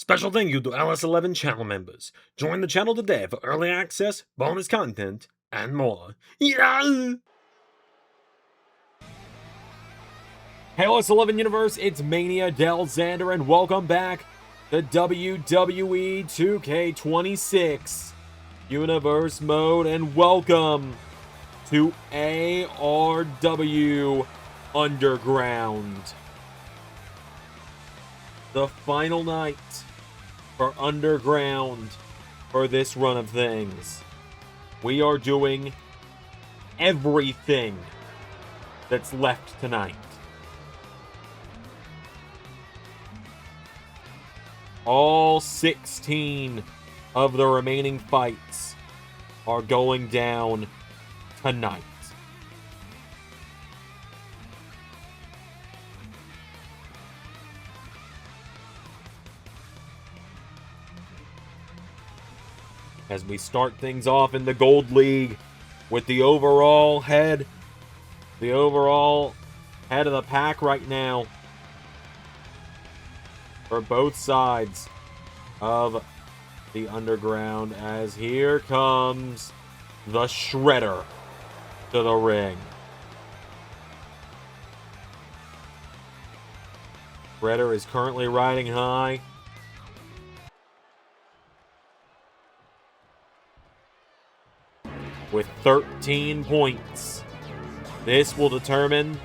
Special thank you to LS11 channel members. Join the channel today for early access, bonus content, and more. Yeah! Hey LS11 Universe, it's Mania Del Xander, and welcome back to WWE 2K26 Universe Mode, and welcome to ARW Underground. The final night for Underground for this run of things. We are doing everything that's left tonight. All 16 of the remaining fights are going down tonight. As we start things off in the Gold League with the overall head of the pack right now for both sides of the Underground, as here comes the Shredder to the ring. Shredder is currently riding high. With 13 points. This will determine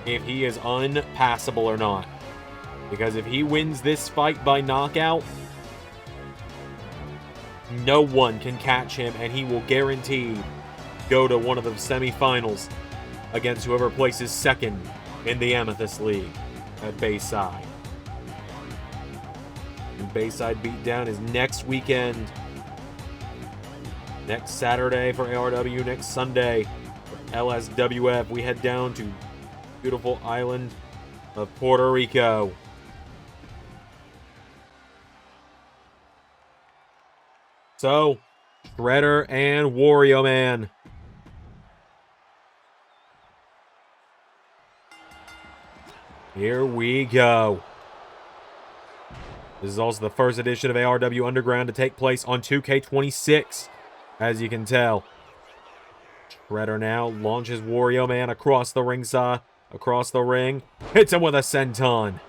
if he is unpassable or not. Because if he wins this fight by knockout, no one can catch him, and he will guaranteed go to one of the semifinals against whoever places second in the Amethyst League at Bayside. And Bayside Beatdown is next weekend. Next Saturday for ARW, next Sunday for LSWF. We head down to beautiful island of Puerto Rico. So, Shredder and Wario Man. Here we go. This is also the first edition of ARW Underground to take place on 2K26. As you can tell, Shredder now launches Wario Man across the ring, hits him with a senton.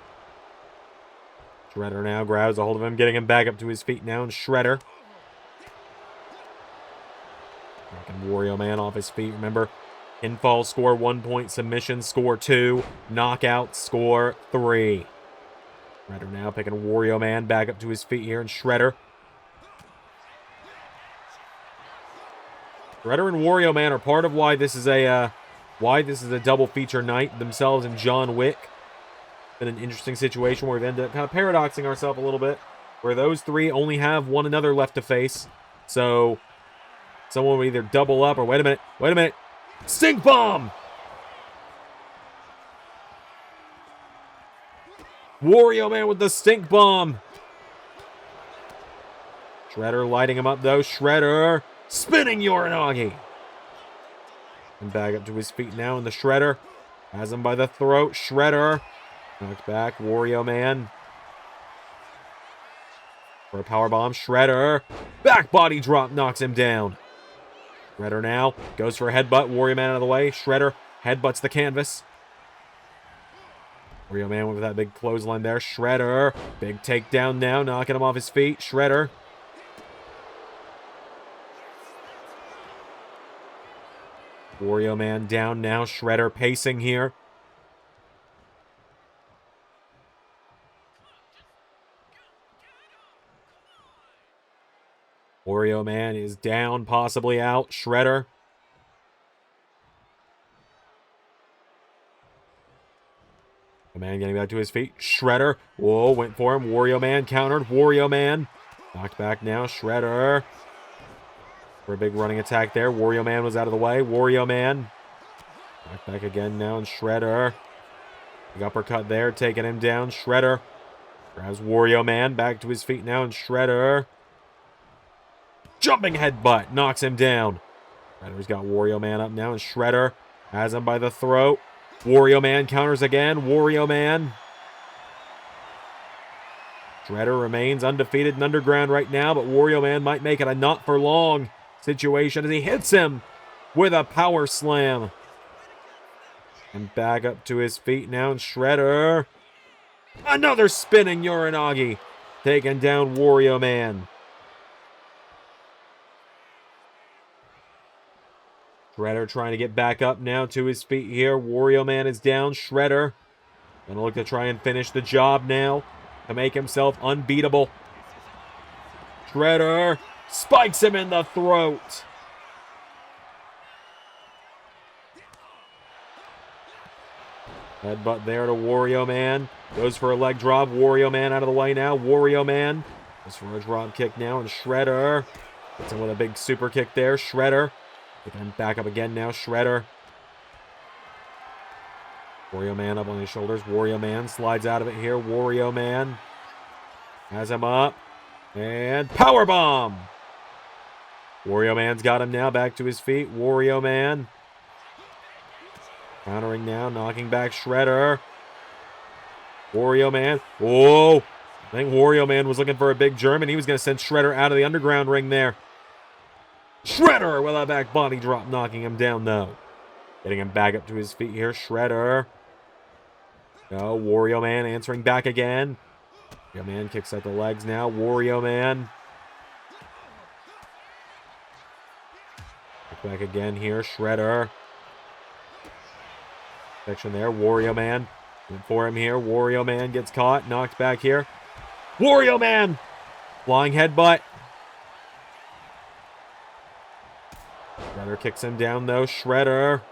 Shredder now grabs a hold of him, getting him back up to his feet now, and Shredder knocking Wario Man off his feet. Remember, pinfall score 1 point, submission score 2, knockout score 3. Shredder now picking Wario Man back up to his feet here, and Shredder and Wario Man are part of why this is a double feature night. Themselves and John Wick. Been an interesting situation where we've ended up kind of paradoxing ourselves a little bit, where those three only have one another left to face. So someone would either double up or wait a minute, stink bomb. Wario Man with the stink bomb. Shredder lighting him up though. Shredder spinning Uranagi. And back up to his feet now, and the Shredder has him by the throat. Shredder knocked back. Wario Man for a powerbomb. Shredder back body drop knocks him down. Shredder now goes for a headbutt. Wario Man out of the way. Shredder headbutts the canvas. Wario Man with that big clothesline there. Shredder big takedown now, knocking him off his feet. Shredder Wario Man down now. Shredder pacing here. Wario Man is down, possibly out. Shredder the man getting back to his feet. Shredder, whoa, went for him. Wario Man countered. Wario Man knocked back now. Shredder for a big running attack there. Wario Man was out of the way. Wario Man knocked back again now, and Shredder big uppercut there, taking him down. Shredder grabs Wario Man back to his feet now, and Shredder jumping headbutt knocks him down. Shredder's got Wario Man up now, and Shredder has him by the throat. Wario Man counters again. Wario Man Shredder remains undefeated in Underground right now, but Wario Man might make it a not for long situation as he hits him with a power slam. And back up to his feet now, and Shredder. Another spinning Uranagi, taking down Wario Man. Shredder trying to get back up now to his feet here. Wario Man is down. Shredder gonna look to try and finish the job now to make himself unbeatable. Shredder spikes him in the throat. Headbutt there to Wario Man. Goes for a leg drop. Wario Man out of the way now. Wario Man goes for a drop kick now. And Shredder gets him with a big super kick there. Shredder. Picking him back up again now. Shredder. Wario Man up on his shoulders. Wario Man slides out of it here. Wario Man has him up. And powerbomb. Wario Man's got him now. Back to his feet. Wario Man. Countering now. Knocking back Shredder. Wario Man. Whoa. I think Wario Man was looking for a big German. He was going to send Shredder out of the Underground ring there. Shredder with a back body drop, knocking him down though. Getting him back up to his feet here. Shredder. No, Wario Man answering back again. Wario Man kicks out the legs now. Wario Man. Back again here. Shredder. Section there. Wario Man. Went for him here. Wario Man gets caught. Knocked back here. Wario Man. Flying headbutt. Shredder kicks him down though. Shredder.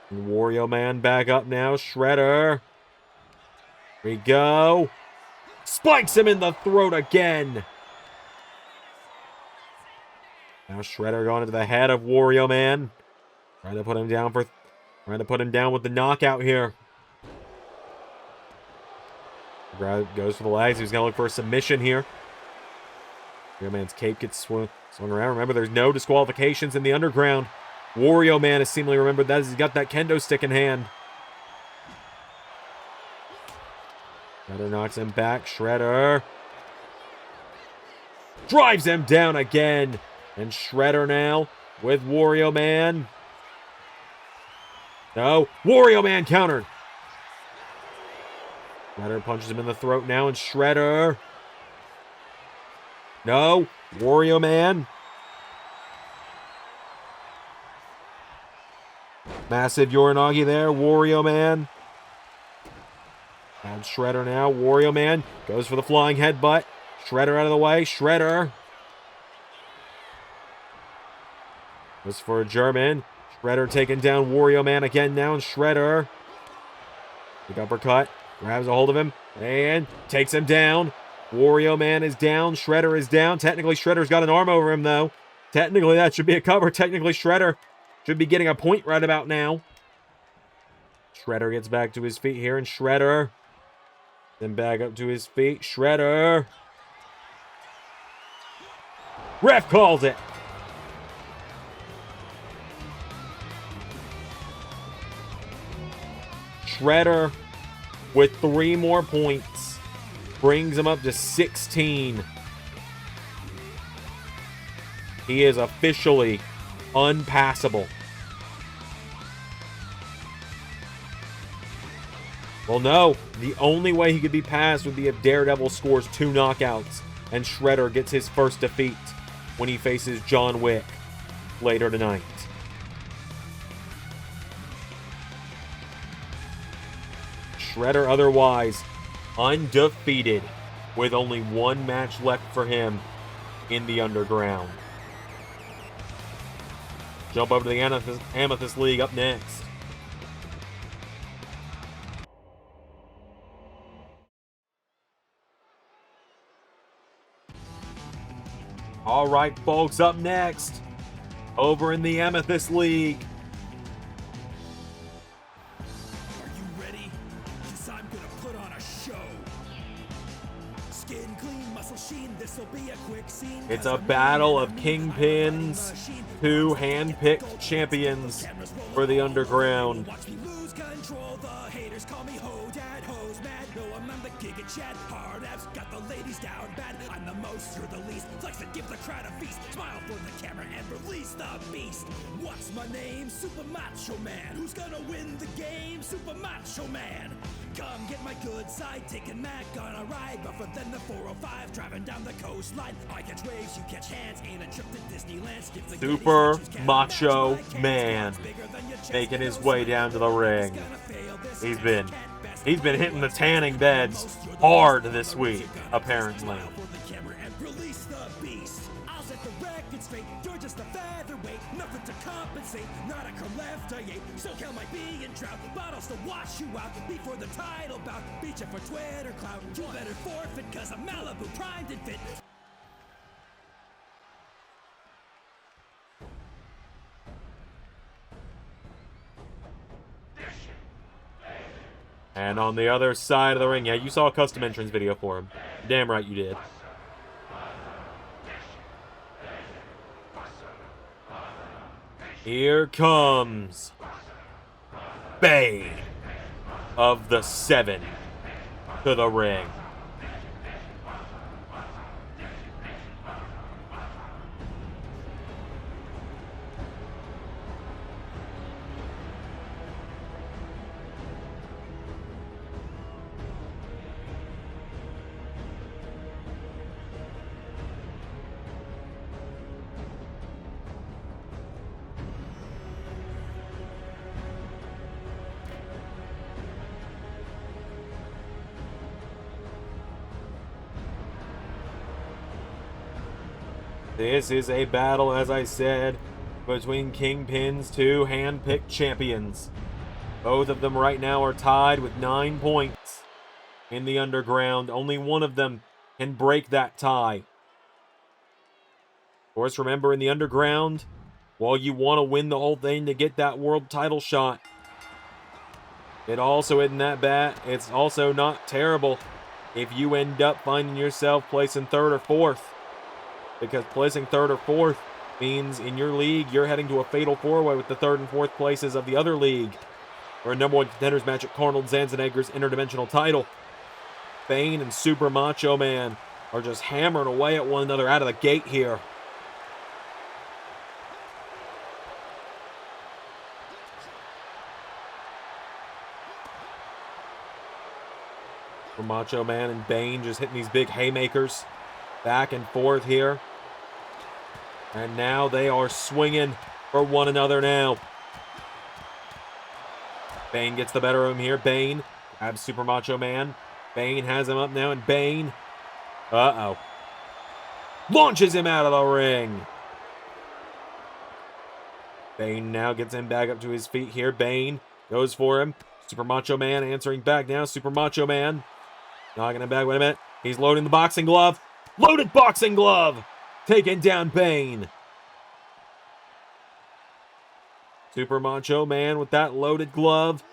And Wario Man back up now. Shredder. Here we go. Spikes him in the throat again. Now Shredder going to the head of Wario Man. Trying to put him down with the knockout here. Goes for the legs. He's going to look for a submission here. Wario Man's cape gets swung around. Remember, there's no disqualifications in the Underground. Wario Man has seemingly remembered that as he's got that kendo stick in hand. Shredder knocks him back. Shredder drives him down again. And Shredder now with Wario Man. No, Wario Man countered. Shredder punches him in the throat now, and Shredder. No, Wario Man. Massive Uranagi there, Wario Man. And Shredder now, Wario Man goes for the flying headbutt. Shredder out of the way, Shredder. Goes for a German. Shredder taking down Wario Man again now, and Shredder. Big uppercut. Grabs a hold of him and takes him down. Wario Man is down. Shredder is down. Technically, Shredder's got an arm over him, though. Technically, that should be a cover. Technically, Shredder should be getting a point right about now. Shredder gets back to his feet here, and Shredder. Then back up to his feet. Shredder. Ref calls it. Shredder with 3 more points brings him up to 16. He is officially unpassable. Well, no. The only way he could be passed would be if Daredevil scores 2 knockouts and Shredder gets his first defeat when he faces John Wick later tonight. Shredder otherwise undefeated with only 1 match left for him in the Underground. Jump over to the Amethyst League up next. All right, folks, up next, over in the Amethyst League. It's a battle of kingpins, two hand-picked champions for the underground. Chat, hard abs, got the ladies down bad. I'm the most, you're the least. Flex and give the crowd a feast. Smile for the camera and release the beast. What's my name? Super Macho Man. Who's gonna win the game? Super Macho Man. Come get my good side, taking Mac on a ride. Rougher than the 405, driving down the coastline. I catch waves, you catch hands. Ain't a trip to Disneyland. Skip the Super Macho Man making his way down to the ring. He's been hitting the tanning beds hard this week, apparently. Not a curl left, I ate. SoCal might be in drought. Bottles to wash you out before the title bout. Beat you for Twitter clout. You better forfeit, cause I'm Malibu primed and fit. And on the other side of the ring, yeah, you saw a custom entrance video for him. Damn right you did. Here comes Bane of the Seven to the ring. This is a battle, as I said, between Kingpin's two hand-picked champions. Both of them right now are tied with 9 points in the underground. Only one of them can break that tie. Of course, remember, in the underground, while you want to win the whole thing to get that world title shot, it also isn't that bad. It's also not terrible if you end up finding yourself placing 3rd or 4th. Because placing 3rd or 4th means in your league, you're heading to a fatal 4-way with the 3rd and 4th places of the other league. Or a #1 contenders match at Arnold Schwarzenegger's interdimensional title. Bane and Super Macho Man are just hammering away at one another out of the gate here. For Macho Man and Bane just hitting these big haymakers back and forth here. And now they are swinging for one another now. Bane gets the better of him here. Bane grabs Super Macho Man. Bane has him up now, and Bane, launches him out of the ring. Bane now gets him back up to his feet here. Bane goes for him. Super Macho Man answering back now. Super Macho Man knocking him back. Wait a minute. He's loading the boxing glove. Loaded boxing glove. Taking down Bane. Super Macho Man with that loaded glove.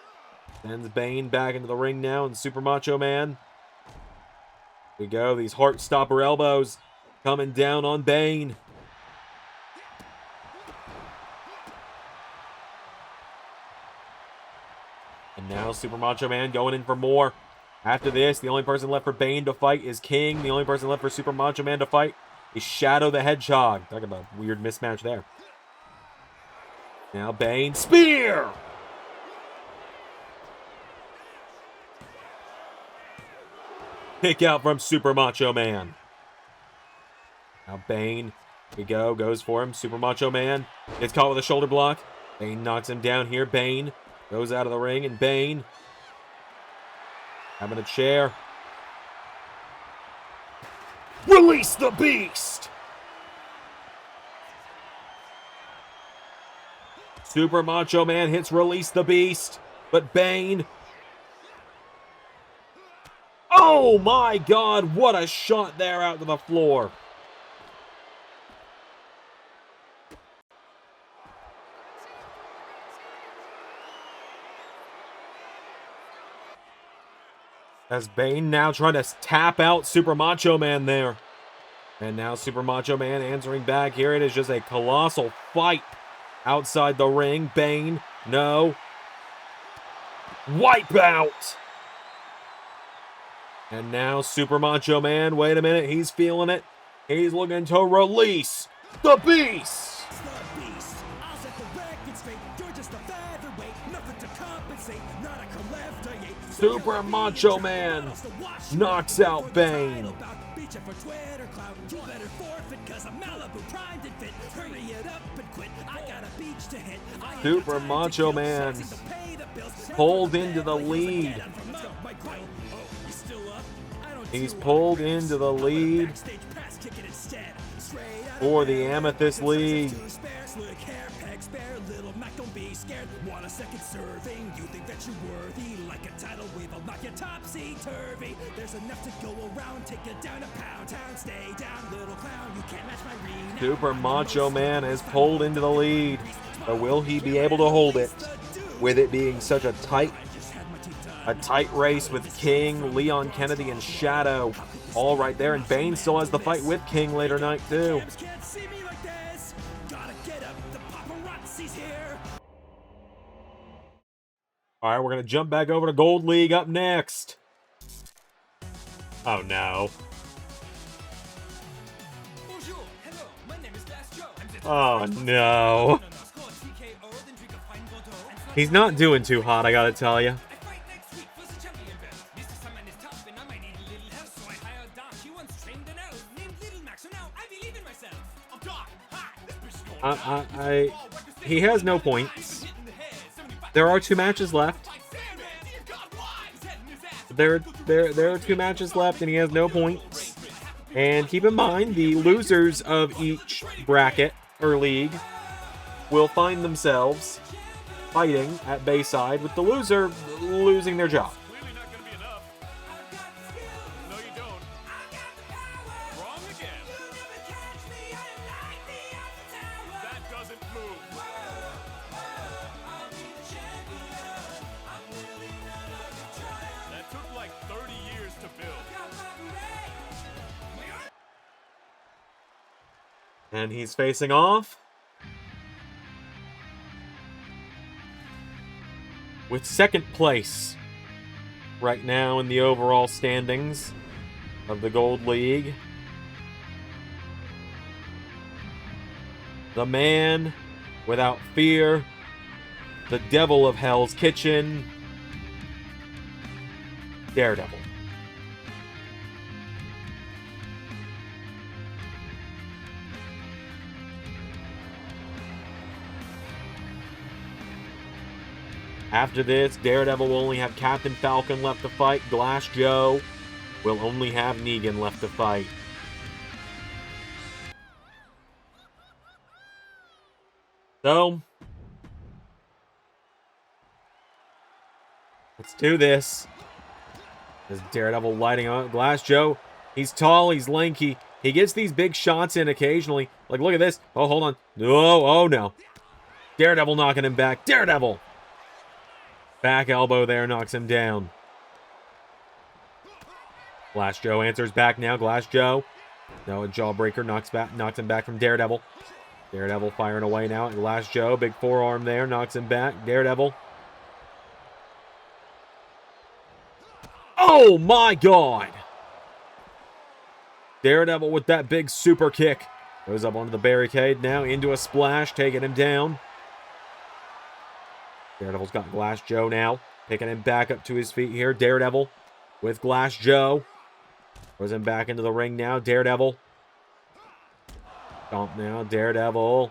Sends Bane back into the ring now, and Super Macho Man. Here we go. These heart stopper elbows coming down on Bane. And now Super Macho Man going in for more. After this, the only person left for Bane to fight is King. The only person left for Super Macho Man to fight is Shadow the Hedgehog. Talk about a weird mismatch there. Now Bane, spear! Kick out from Super Macho Man. Now Bane, here we go, goes for him. Super Macho Man gets caught with a shoulder block. Bane knocks him down here. Bane goes out of the ring, and Bane having a chair. Release the Beast! Super Macho Man hits Release the Beast, but Bane... Oh my God, what a shot there out to the floor. As Bane now trying to tap out Super Macho Man there. And now Super Macho Man answering back here. It is just a colossal fight outside the ring. Bane, no. Wipeout! And now Super Macho Man, wait a minute, he's feeling it. He's looking to release the Beast! Super Macho Man knocks out Bane. Super Macho Man pulled into the lead. He's pulled into the lead for the Amethyst League. Want a second serving? You think that you're worthy? Like a tidal wave, I'll knock you topsy-turvy. There's enough to go around, take you down a pound town. Stay down, little clown, you can't match my renown. Super Macho Man has pulled into the lead, but will he be able to hold it? With it being such a tight race with King, Leon Kennedy, and Shadow all right there, and Bane still has the fight with King later night too. All right, we're going to jump back over to Gold League up next. Oh, no. Oh, no. He's not doing too hot, I got to tell you. He has no points. There are 2 matches left. There are 2 matches left, and he has no points. And keep in mind, the losers of each bracket or league will find themselves fighting at Bayside, with the loser losing their job. And he's facing off with second place right now in the overall standings of the Gold League. The man without fear, the devil of Hell's Kitchen, Daredevil. After this, Daredevil will only have Captain Falcon left to fight. Glass Joe will only have Negan left to fight. So, let's do this. There's Daredevil lighting up. Glass Joe, he's tall, he's lanky. He gets these big shots in occasionally. Like, look at this. Oh, hold on. Oh no. Daredevil knocking him back. Daredevil! Back elbow there knocks him down. Glass Joe answers back now. Glass Joe. No, a jawbreaker knocks him back from Daredevil. Daredevil firing away now at Glass Joe. Big forearm there, knocks him back. Daredevil. Oh my God! Daredevil with that big super kick. Goes up onto the barricade now, into a splash, taking him down. Daredevil's got Glass Joe now, picking him back up to his feet here. Daredevil with Glass Joe. Throws him back into the ring now. Daredevil. Stomp now. Daredevil.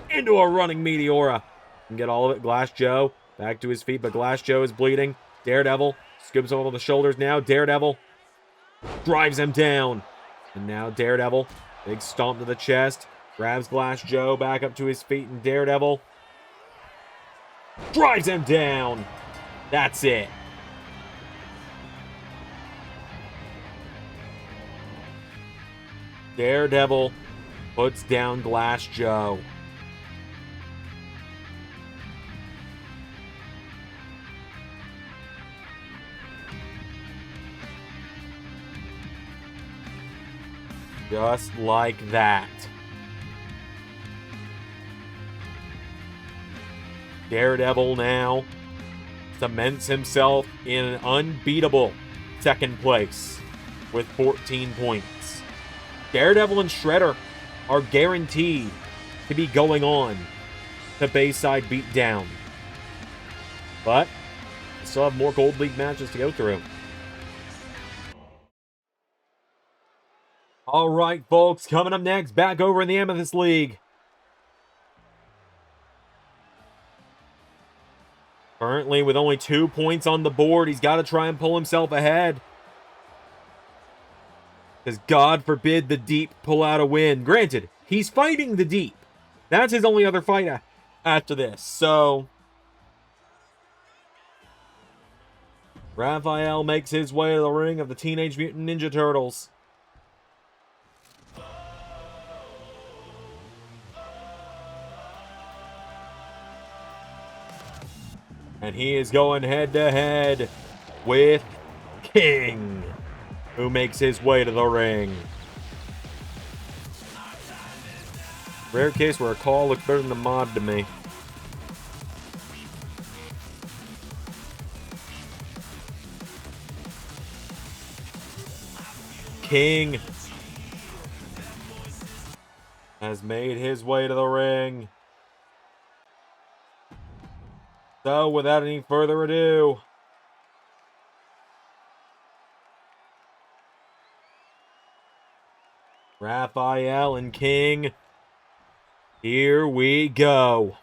Into a running Meteora. Can get all of it. Glass Joe back to his feet, but Glass Joe is bleeding. Daredevil scoops him over the shoulders now. Daredevil drives him down. And now Daredevil, big stomp to the chest. Grabs Glass Joe back up to his feet, and Daredevil drives him down. That's it. Daredevil puts down Glass Joe. Just like that. Daredevil now cements himself in an unbeatable second place with 14 points. Daredevil and Shredder are guaranteed to be going on to Bayside Beatdown. But we still have more Gold League matches to go through. All right, folks, coming up next, back over in the Amethyst League. Currently with only 2 points on the board, he's got to try and pull himself ahead. Because God forbid the Deep pull out a win. Granted, he's fighting the Deep. That's his only other fight after this. So, Raphael makes his way to the ring of the Teenage Mutant Ninja Turtles. And he is going head-to-head with King, who makes his way to the ring. Rare case where a call looks better than a mod to me. King has made his way to the ring. So, without any further ado, Raphael and King, here we go.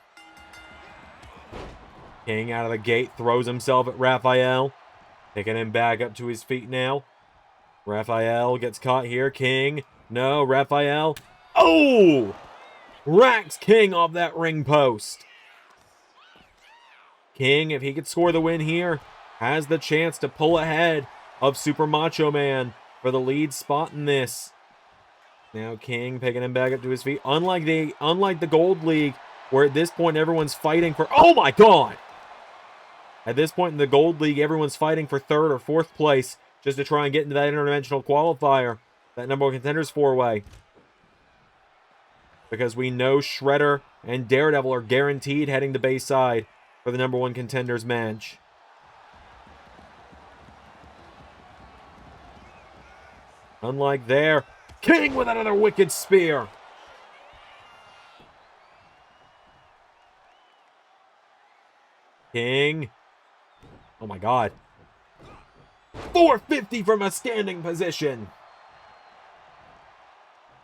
King out of the gate throws himself at Raphael, picking him back up to his feet now. Raphael gets caught here. King, no, Raphael. Oh! Racks King off that ring post. King, if he could score the win here, has the chance to pull ahead of Super Macho Man for the lead spot in this. Now King picking him back up to his feet. Unlike the Gold League, where at this point everyone's fighting for... Oh my God! At this point in the Gold League, everyone's fighting for 3rd or 4th place just to try and get into that interdimensional qualifier, that number 1 contenders 4-way. Because we know Shredder and Daredevil are guaranteed heading to Bayside for the number 1 contenders match. Unlike there, King with another wicked spear. King. Oh my God. 450 from a standing position.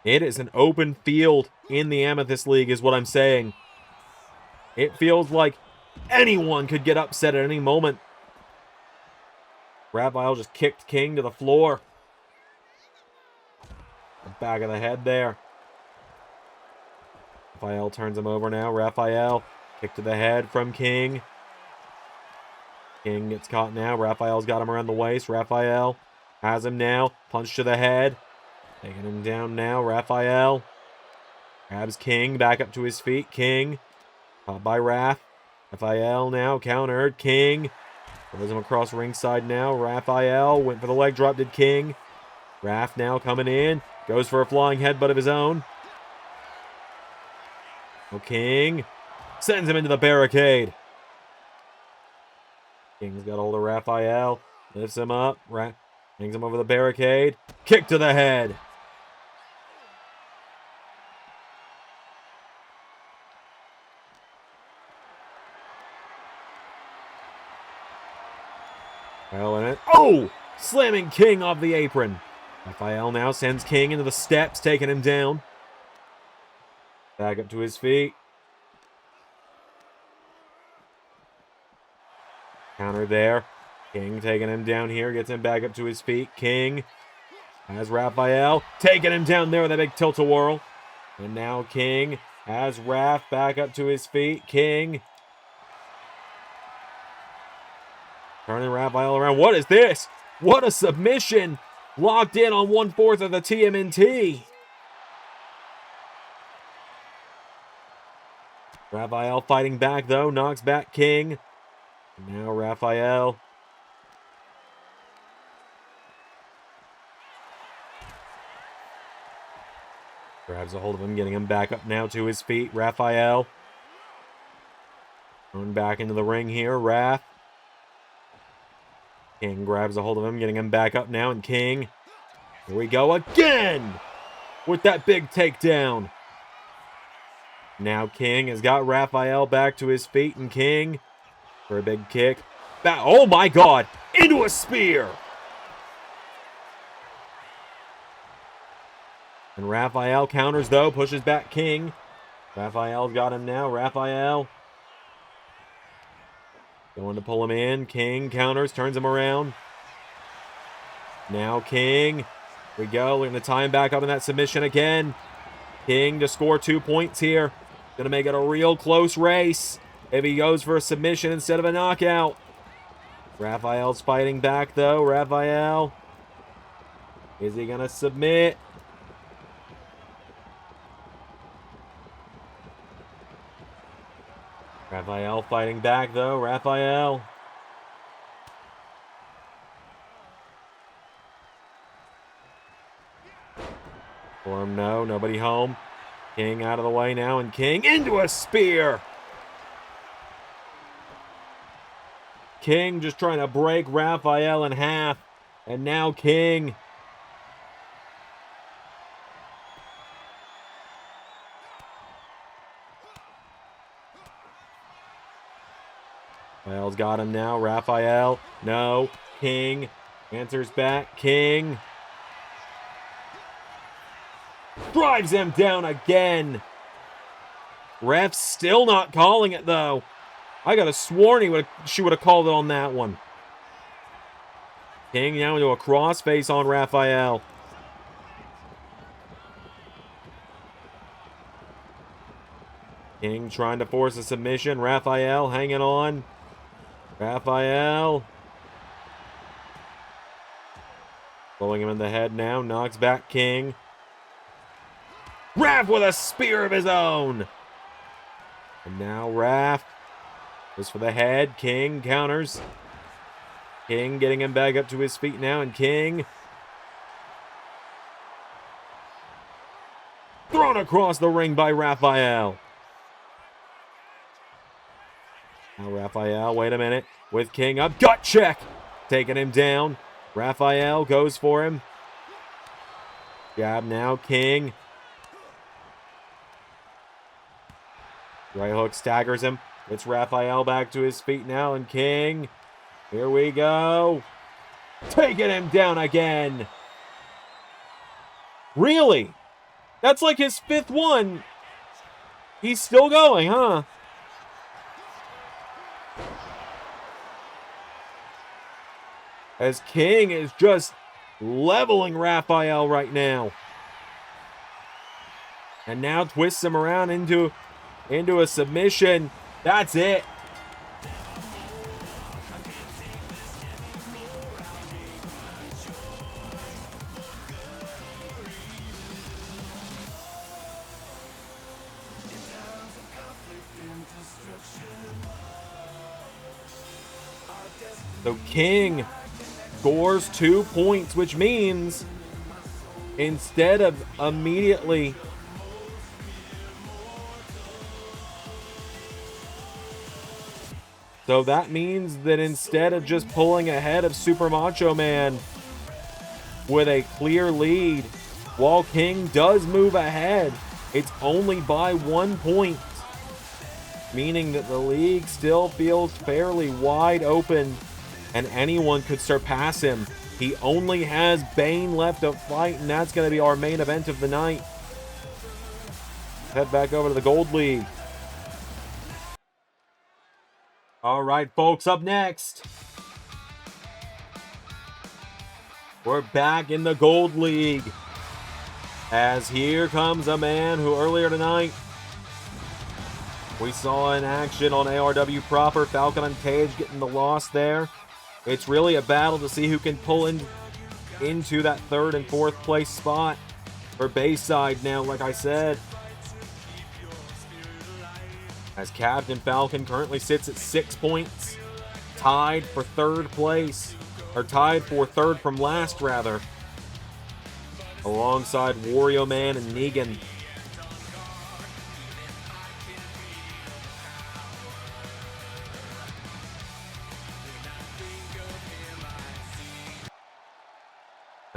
It is an open field in the Amethyst League is what I'm saying. It feels like anyone could get upset at any moment. Raphael just kicked King to the floor. The back of the head there. Raphael turns him over now. Raphael, kick to the head from King. King gets caught now. Raphael's got him around the waist. Raphael has him now. Punch to the head. Taking him down now. Raphael grabs King back up to his feet. King caught by Raph. Raphael now countered. King throws him across ringside now. Raphael went for the leg drop. Did King. Raph now coming in. Goes for a flying headbutt of his own. Oh, King sends him into the barricade. King's got hold of Raphael. Lifts him up. Hangs him over the barricade. Kick to the head. Well, in it. Oh! Slamming King off the apron. Raphael now sends King into the steps, taking him down. Back up to his feet. Counter there. King taking him down here, gets him back up to his feet. King has Raphael, taking him down there with a big tilt-a-whirl. And now King has Raph back up to his feet. King turning Raphael around. What is this? What a submission! Locked in on 1/4 of the TMNT. Raphael fighting back though, knocks back King. Now Raphael. Grabs a hold of him, getting him back up now to his feet. Raphael. Going back into the ring here. Raph. King grabs a hold of him, getting him back up now. And King. Here we go again! With that big takedown. Now King has got Raphael back to his feet. And King for a big kick. Back. Oh my God! Into a spear! And Raphael counters though, pushes back King. Raphael's got him now. Raphael going to pull him in. King counters, turns him around. Now King. Here we go. We're going to tie him back up in that submission again. King to score 2 points here. Going to make it a real close race if he goes for a submission instead of a knockout. Raphael's fighting back though. Raphael. Is he going to submit? Raphael fighting back though. Raphael. For him, no. Nobody home. King out of the way now. And King into a spear. King just trying to break Raphael in half. And now King. Raphael's got him now. Raphael. No. King. Answers back. King. Drives him down again. Ref's still not calling it, though. I could have sworn she would have called it on that one. King now into a crossface on Raphael. King trying to force a submission. Raphael hanging on. Raphael. Pulling him in the head now. Knocks back King. Raph with a spear of his own. And now Raph goes for the head. King counters. King getting him back up to his feet now. And King thrown across the ring by Raphael. Now Raphael, wait a minute. With King up. Gut check. Taking him down. Raphael goes for him. Jab now. King. Right hook staggers him. It's Raphael back to his feet now. And King. Here we go. Taking him down again. Really? That's like his 5th one. He's still going, huh? As King is just leveling Raphael right now. And now twists him around into a submission. That's it. So King scores 2 points, which means instead of immediately so that means that instead of just pulling ahead of Super Macho Man with a clear lead, while King does move ahead, it's only by 1 point, meaning that the league still feels fairly wide open and anyone could surpass him. He only has Bane left to fight, and that's going to be our main event of the night. Head back over to the Gold League. All right, folks, up next, we're back in the Gold League, as here comes a man who earlier tonight we saw in action on ARW proper. Falcon and Cage getting the loss there. It's really a battle to see who can pull into that 3rd and 4th place spot for Bayside now, like I said. As Captain Falcon currently sits at 6 points, tied for 3rd place, or tied for 3rd from last, rather, alongside Wario Man and Negan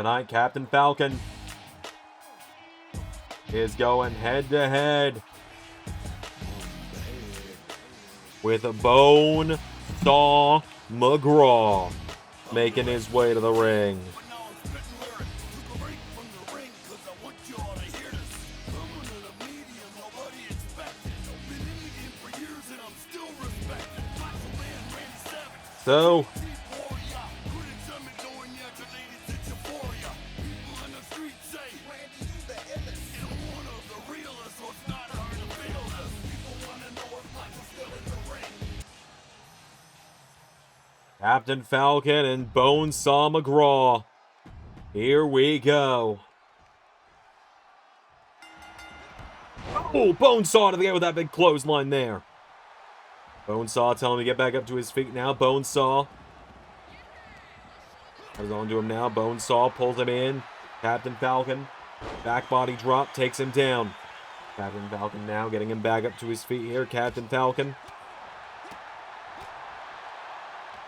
Tonight, Captain Falcon is going head-to-head with a Bone Saw McGraw making his way to the ring. So, Captain Falcon and Bonesaw McGraw. Here we go. Oh, Bonesaw to the end with that big clothesline there. Bonesaw telling him to get back up to his feet now. Bonesaw comes on to him now. Bonesaw pulls him in. Captain Falcon, back body drop, takes him down. Captain Falcon now getting him back up to his feet here. Captain Falcon.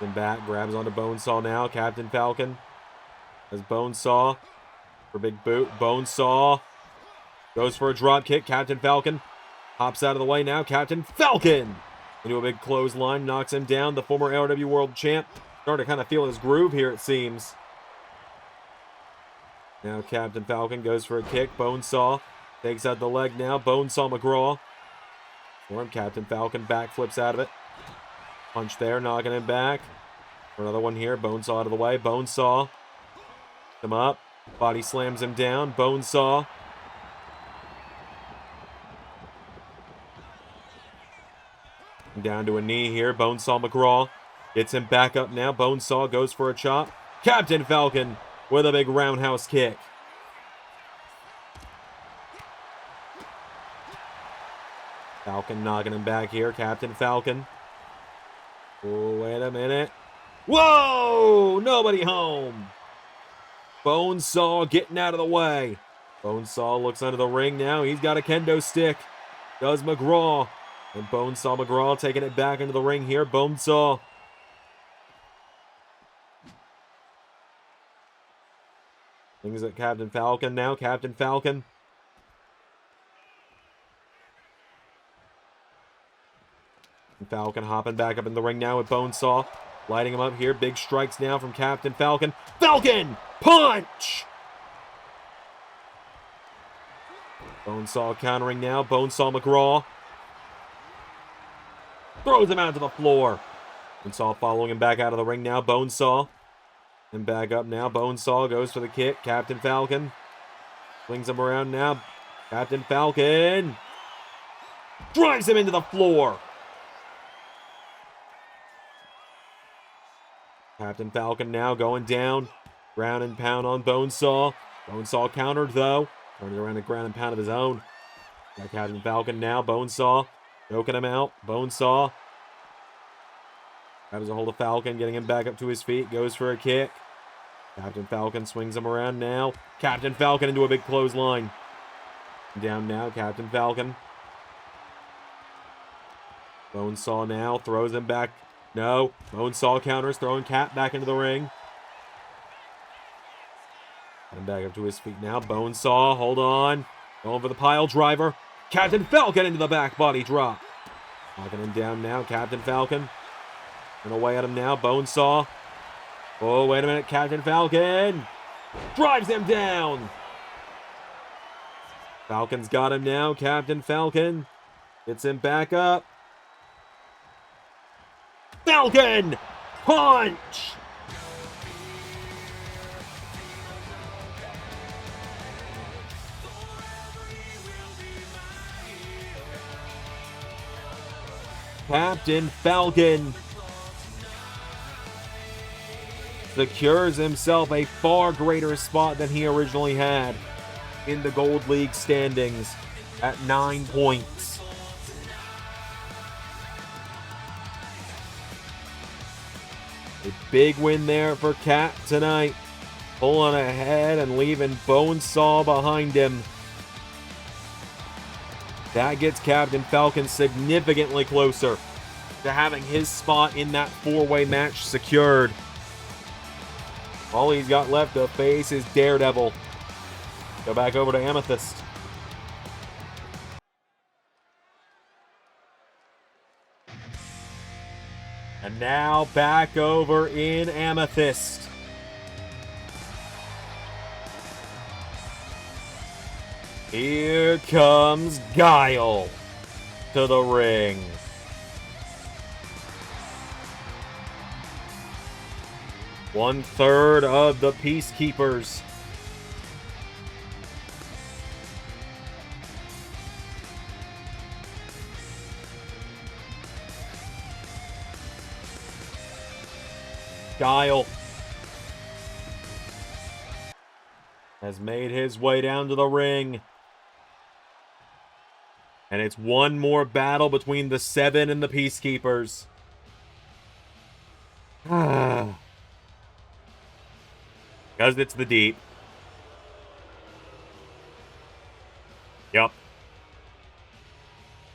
Then back, grabs onto Bonesaw now. Captain Falcon has Bonesaw for big boot. Bonesaw goes for a drop kick. Captain Falcon hops out of the way now. Captain Falcon into a big clothesline, knocks him down. The former ARW World Champ starting to kind of feel his groove here, it seems. Now Captain Falcon goes for a kick. Bonesaw takes out the leg now. Bonesaw McGraw for him. Captain Falcon backflips out of it. Punch there, knocking him back. For another one here. Bonesaw out of the way. Bonesaw him up. Body slams him down. Bonesaw. Down to a knee here. Bonesaw McGraw gets him back up now. Bonesaw goes for a chop. Captain Falcon with a big roundhouse kick. Falcon knocking him back here. Captain Falcon. Oh, wait a minute. Whoa! Nobody home. Bonesaw getting out of the way. Bonesaw looks under the ring now. He's got a kendo stick. Does McGraw. And Bonesaw McGraw taking it back into the ring here. Bonesaw. Things at Captain Falcon now. Captain Falcon. Falcon hopping back up in the ring now with Bonesaw. Lighting him up here. Big strikes now from Captain Falcon. Falcon! Punch! Bonesaw countering now. Bonesaw McGraw throws him out to the floor. Bonesaw following him back out of the ring now. Bonesaw. And back up now. Bonesaw goes for the kick. Captain Falcon swings him around now. Captain Falcon drives him into the floor. Captain Falcon now going down. Ground and pound on Bonesaw. Bonesaw countered though. Turning around a ground and pound of his own. Got Captain Falcon now. Bonesaw choking him out. Bonesaw grabs a hold of Falcon, getting him back up to his feet. Goes for a kick. Captain Falcon swings him around now. Captain Falcon into a big clothesline. Down now, Captain Falcon. Bonesaw now throws him back. No. Bonesaw counters, throwing Cap back into the ring. And back up to his feet now. Bonesaw, hold on. Going for the pile driver. Captain Falcon into the back body drop. Knocking him down now. Captain Falcon. And away at him now. Bonesaw. Oh, wait a minute. Captain Falcon drives him down. Falcon's got him now. Captain Falcon gets him back up. Falcon! Punch! Captain Falcon secures himself a far greater spot than he originally had in the Gold League standings at 9 points. A big win there for Cap tonight. Pulling ahead and leaving Bonesaw behind him. That gets Captain Falcon significantly closer to having his spot in that four-way match secured. All he's got left to face is Daredevil. Go back over to Amethyst. And now back over in Amethyst. Here comes Guile to the ring. One-third of the Peacekeepers. Guile has made his way down to the ring. And it's one more battle between the 7 and the Peacekeepers. Because it's the Deep. Yup.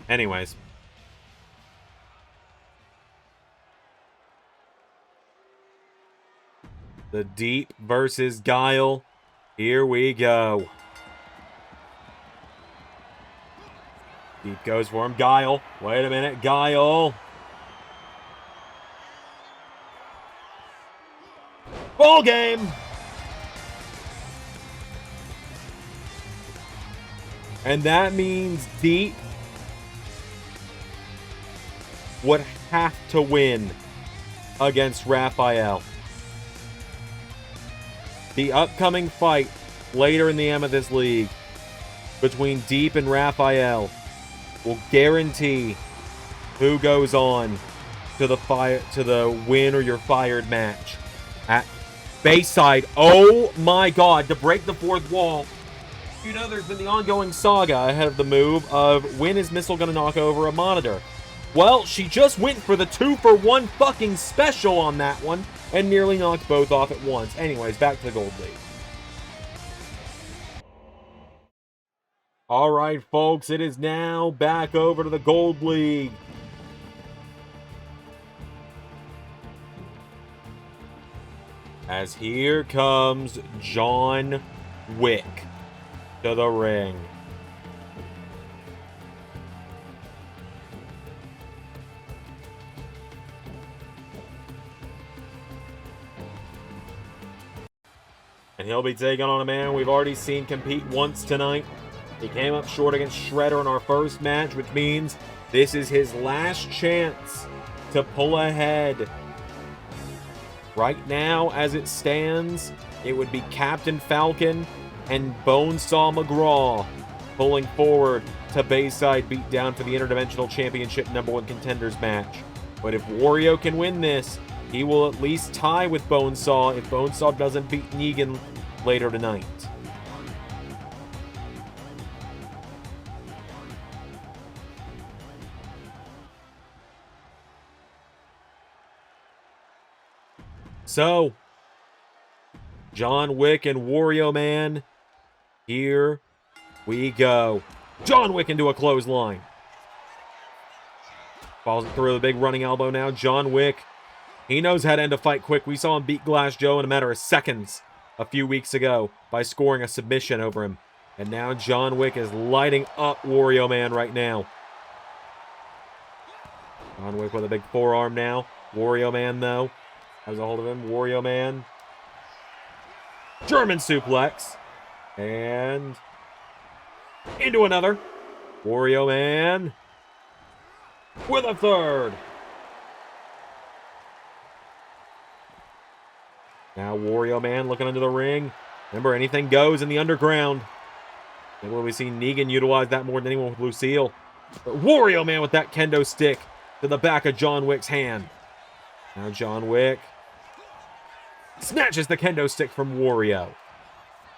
Anyways. The Deep versus Guile. Here we go. Deep goes for him. Guile. Wait a minute. Guile. Ball game. And that means Deep would have to win against Raphael. The upcoming fight later in the Amethyst League between Deep and Raphael will guarantee who goes on to the win or you're fired match at Bayside. Oh my God, to break the fourth wall. You know, there's been the ongoing saga ahead of the move of when is Nizzle gonna knock over a monitor? Well, she just went for the 2-for-1 fucking special on that one and nearly knocked both off at once. Anyways, back to the Gold League. All right, folks, it is now back over to the Gold League. As here comes John Wick to the ring. And he'll be taking on a man we've already seen compete once tonight. He came up short against Shredder in our first match, which means this is his last chance to pull ahead. Right now, as it stands, it would be Captain Falcon and Bonesaw McGraw pulling forward to Bayside beatdown for the Interdimensional Championship #1 Contenders match. But if Wario can win this, he will at least tie with Bonesaw if Bonesaw doesn't beat Negan later tonight. So, John Wick and Wario Man, here we go. John Wick into a clothesline. Falls through the big running elbow now. John Wick, he knows how to end a fight quick. We saw him beat Glass Joe in a matter of seconds a few weeks ago by scoring a submission over him. And now John Wick is lighting up Wario Man right now. John Wick with a big forearm now. Wario Man, though, has a hold of him. Wario Man. German suplex. And into another. Wario Man with a third. Now Wario Man looking under the ring. Remember, anything goes in the underground. And we've seen Negan utilize that more than anyone with Lucille. But Wario Man with that kendo stick to the back of John Wick's hand. Now John Wick snatches the kendo stick from Wario.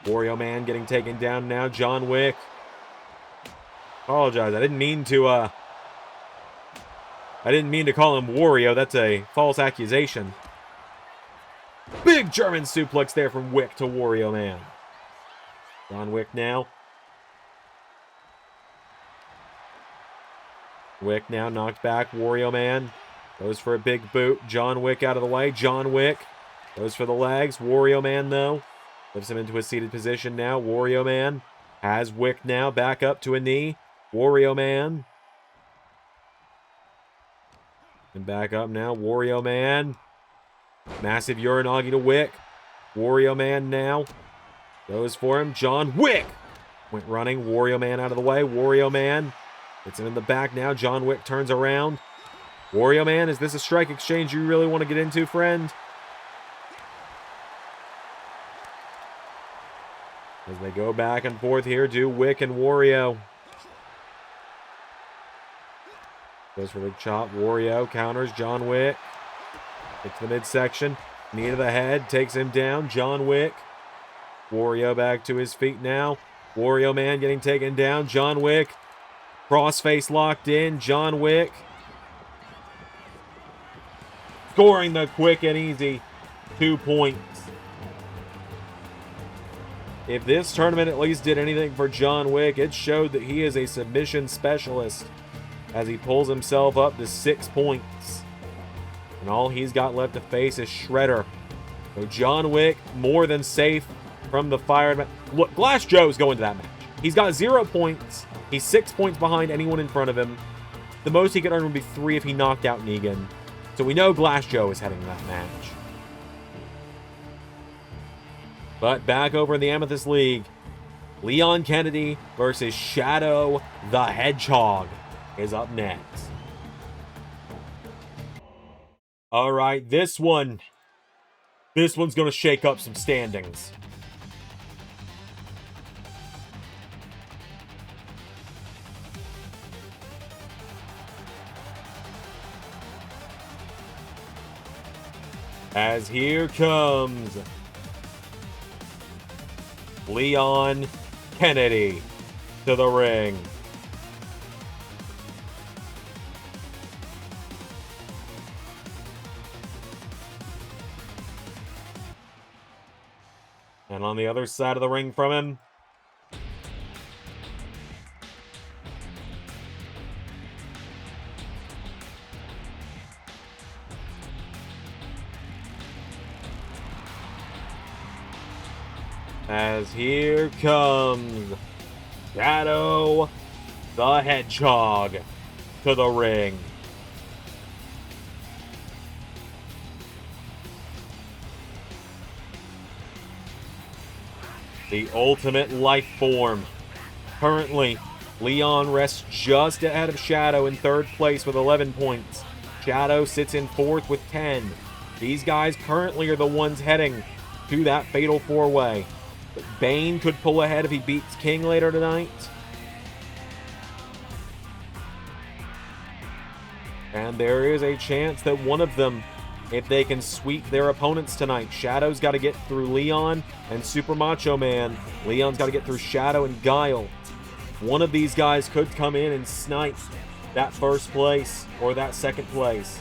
Wario Man getting taken down now. John Wick. Apologize. I didn't mean to call him Wario. That's a false accusation. Big German suplex there from Wick to Wario Man. John Wick now. Wick now knocked back. Wario Man goes for a big boot. John Wick out of the way. John Wick Goes for the legs. Wario Man, though. Lifts him into a seated position now. Wario Man has Wick now. Back up to a knee. Wario Man. And back up now. Wario Man. Massive Uranagi to Wick. Wario Man now. Goes for him. John Wick. Went running. Wario Man out of the way. Wario Man. Gets him in the back now. John Wick turns around. Wario Man, is this a strike exchange you really want to get into, friend? As they go back and forth here, do Wick and Wario. Goes for the chop. Wario counters John Wick. Gets to the midsection. Knee to the head. Takes him down. John Wick. Wario back to his feet now. Wario Man getting taken down. John Wick. Crossface locked in. John Wick. Scoring the quick and easy 2 points. If this tournament at least did anything for John Wick, it showed that he is a submission specialist as he pulls himself up to 6 points. And all he's got left to face is Shredder. So John Wick, more than safe from the fireman. Look, Glass Joe's going to that match. He's got 0 points. He's 6 points behind anyone in front of him. The most he could earn would be 3 if he knocked out Negan. So we know Glass Joe is heading to that match. But back over in the Amethyst League, Leon Kennedy versus Shadow the Hedgehog is up next. All right, this one's going to shake up some standings. As here comes Leon Kennedy to the ring. And on the other side of the ring from him, as here comes Shadow the Hedgehog to the ring. The ultimate life form. Currently, Leon rests just ahead of Shadow in third place with 11 points. Shadow sits in fourth with 10. These guys currently are the ones heading to that fatal four-way. But Bane could pull ahead if he beats King later tonight. And there is a chance that one of them, if they can sweep their opponents tonight. Shadow's got to get through Leon and Super Macho Man. Leon's got to get through Shadow and Guile. One of these guys could come in and snipe that first place or that second place.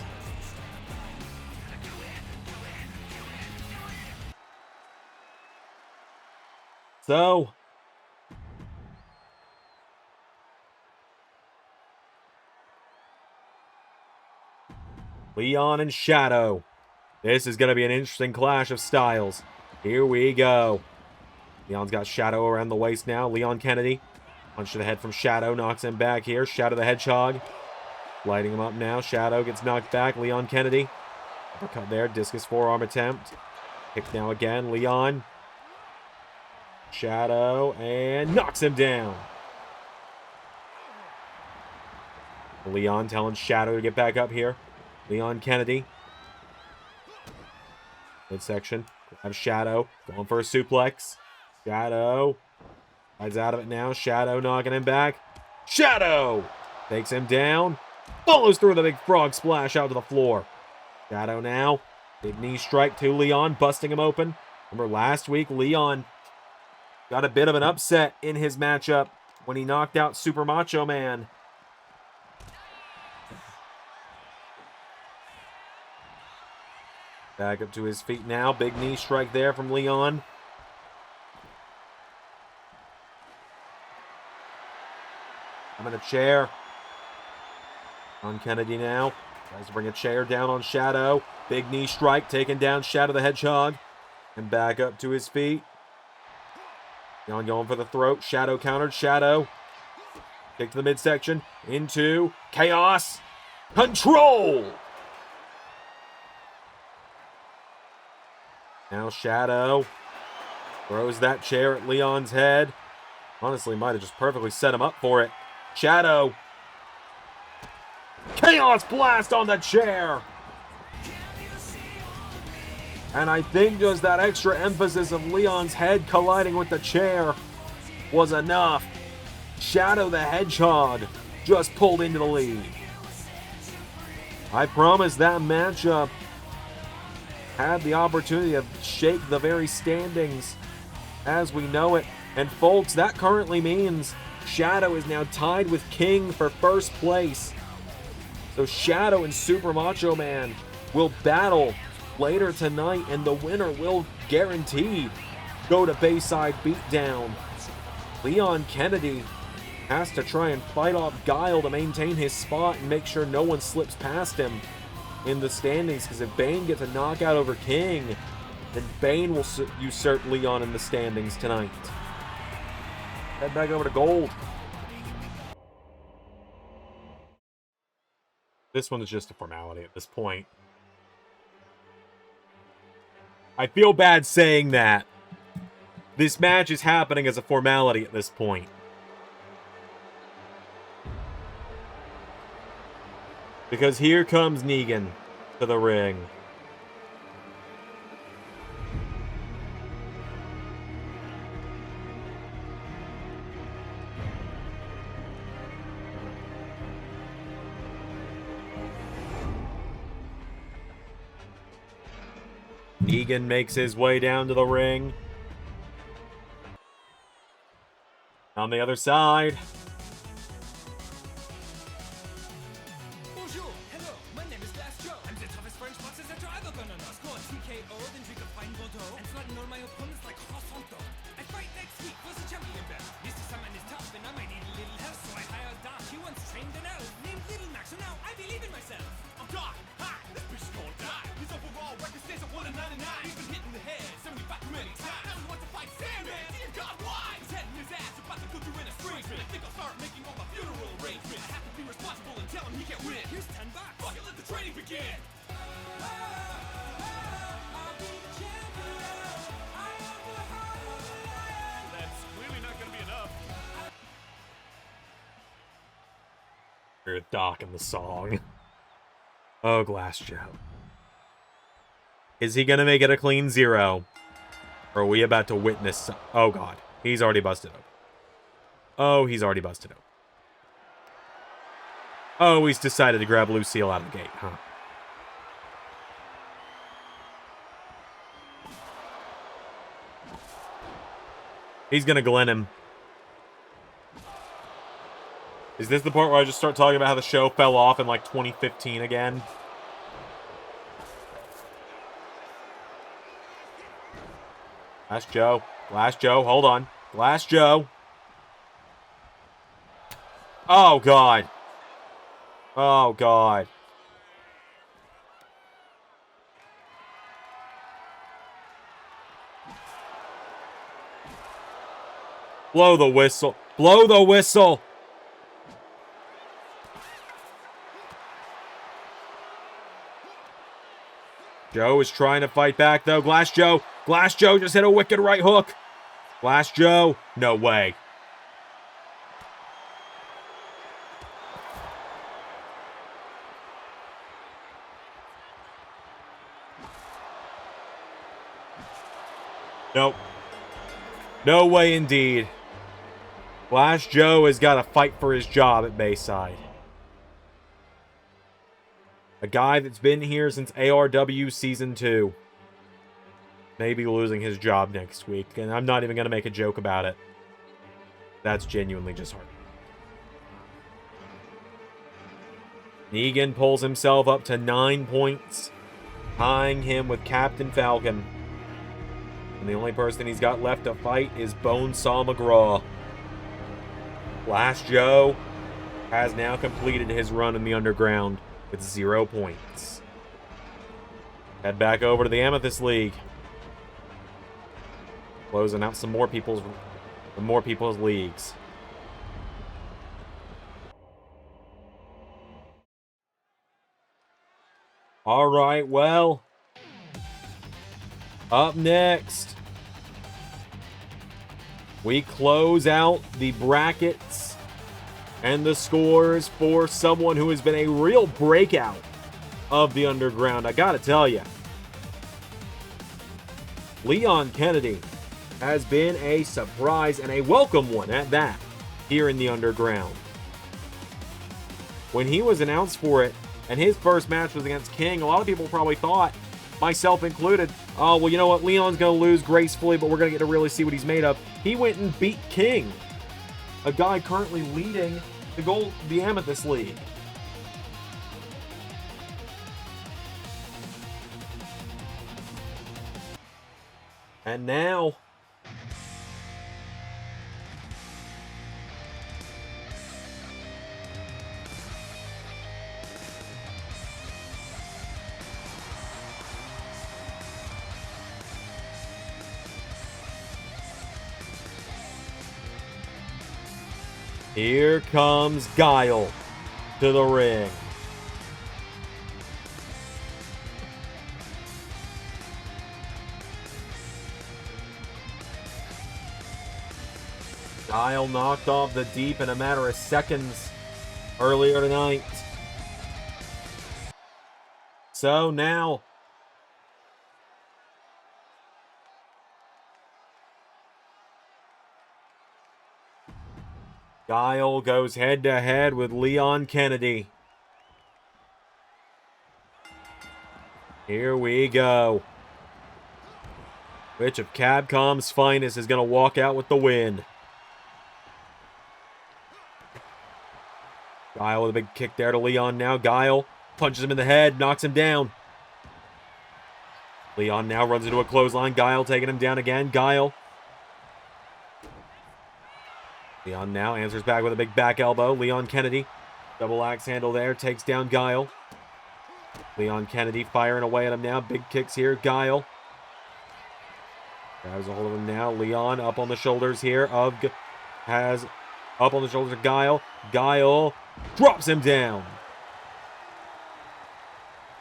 So, Leon and Shadow. This is going to be an interesting clash of styles. Here we go. Leon's got Shadow around the waist now. Leon Kennedy. Punch to the head from Shadow. Knocks him back here. Shadow the Hedgehog. Lighting him up now. Shadow gets knocked back. Leon Kennedy. Uppercut there. Discus forearm attempt. Kick now again. Leon. Shadow. And knocks him down. Leon telling Shadow to get back up here. Leon Kennedy. Midsection. Grab Shadow. Going for a suplex. Shadow. Rides out of it now. Shadow knocking him back. Shadow! Takes him down. Follows through the big frog splash out to the floor. Shadow now. Big knee strike to Leon. Busting him open. Remember last week, Leon got a bit of an upset in his matchup when he knocked out Super Macho Man. Back up to his feet now. Big knee strike there from Leon. I'm in a chair. On Kennedy now. Tries to bring a chair down on Shadow. Big knee strike, taking down Shadow the Hedgehog. And back up to his feet. Leon going for the throat. Shadow countered. Shadow. Kick to the midsection. Into Chaos. Control! Now Shadow throws that chair at Leon's head. Honestly, might have just perfectly set him up for it. Shadow. Chaos blast on the chair! And I think just that extra emphasis of Leon's head colliding with the chair was enough. Shadow the Hedgehog just pulled into the lead. I promise that matchup had the opportunity to shake the very standings as we know it. And folks, that currently means Shadow is now tied with King for first place. So Shadow and Super Macho Man will battle later tonight, and the winner will guaranteed go to Bayside Beatdown. Leon Kennedy has to try and fight off Guile to maintain his spot and make sure no one slips past him in the standings, because if Bane gets a knockout over King, then Bane will usurp Leon in the standings tonight. Head back over to Gold. This one is just a formality at this point. I feel bad saying that. This match is happening as a formality at this point. Because here comes Negan to the ring. Negan makes his way down to the ring. On the other side. Bonjour, hello, my name is Glass Joe. I'm the toughest French boxer that you're ever gonna know. Score a TKO, then drink a fine Bordeaux, and flatten all my opponents like Rosanto. I fight next week for the champion belt. Mr. Simon is tough, and I might need a little help, so I hired Doc. He once trained an elf named Little Mac, so now I believe in myself. I'm Doc, hi, this bitch is gonna die. His overall record stands at 1-99. He's been hit in the head 75 too many times. Now he wants to fight Sandman. Dear God, why? His head in his ass about to go through an estrangement. I think I'll start making all my funeral arrangements. I have to be responsible and tell him he can't win. Here's $10. Fuck it, let the training begin. That's clearly not gonna be enough. Hear Doc in the song. Oh, Glass Joe. Is he gonna make it a clean 0? Or are we about to witness... Oh, God. He's already busted open. Oh, he's already busted open. Oh, he's decided to grab Lucille out of the gate, huh? He's gonna Glen him. Is this the part where I just start talking about how the show fell off in like 2015 again? Glass Joe. Glass Joe. Hold on. Glass Joe. Oh, God. Oh, God. Blow the whistle. Blow the whistle. Joe is trying to fight back, though. Glass Joe. Glass Joe just hit a wicked right hook. Glass Joe. No way. Nope. No way indeed. Glass Joe has got to fight for his job at Bayside. A guy that's been here since ARW Season 2. Maybe losing his job next week. And I'm not even going to make a joke about it. That's genuinely just hard. Negan pulls himself up to 9 points. Tying him with Captain Falcon. And the only person he's got left to fight is Bonesaw McGraw. Glass Joe has now completed his run in the underground. with 0 points. Head back over to the Amethyst League. Closing out some more people's leagues. All right, well, up next, we close out the brackets and the scores for someone who has been a real breakout of the Underground. I gotta tell you, Leon Kennedy has been a surprise and a welcome one at that here in the Underground. When he was announced for it and his first match was against King, a lot of people probably thought, myself included, oh, well, you know what, Leon's going to lose gracefully, but we're going to get to really see what he's made of. He went and beat King, a guy currently leading the Amethyst League. And now, here comes Guile to the ring. Guile knocked off the Deep in a matter of seconds earlier tonight. So now, Guile goes head to head with Leon Kennedy. Here we go. Which of Capcom's finest is going to walk out with the win? Guile with a big kick there to Leon now. Guile punches him in the head, knocks him down. Leon now runs into a clothesline. Guile taking him down again. Guile. Leon now answers back with a big back elbow. Leon Kennedy, double axe handle there, takes down Guile. Leon Kennedy firing away at him now. Big kicks here. Guile grabs a hold of him now. Leon up on the shoulders here of Guile. Guile drops him down.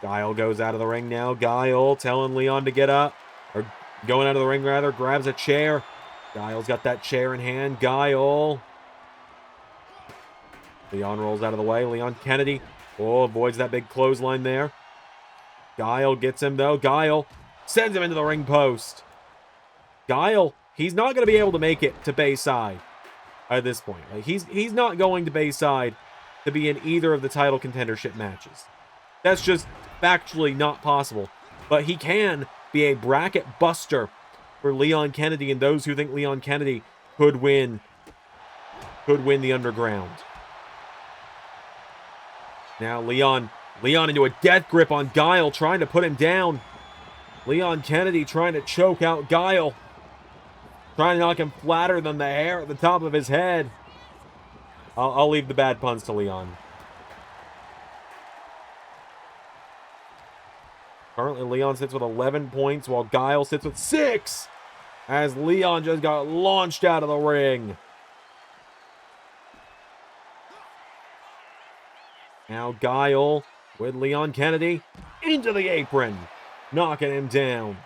Guile goes out of the ring now. Guile telling Leon to get up, or going out of the ring rather, grabs a chair. Guile's got that chair in hand. Guile. Leon rolls out of the way. Leon Kennedy, avoids that big clothesline there. Guile gets him though. Guile sends him into the ring post. Guile, he's not going to be able to make it to Bayside at this point. Like he's not going to Bayside to be in either of the title contendership matches. That's just factually not possible. But he can be a bracket buster for Leon Kennedy and those who think Leon Kennedy could win the Underground. Now Leon into a death grip on Guile, trying to put him down. Leon Kennedy trying to choke out Guile. Trying to knock him flatter than the hair at the top of his head. I'll leave the bad puns to Leon. Currently, Leon sits with 11 points, while Guile sits with 6, as Leon just got launched out of the ring. Now Guile with Leon Kennedy into the apron, knocking him down.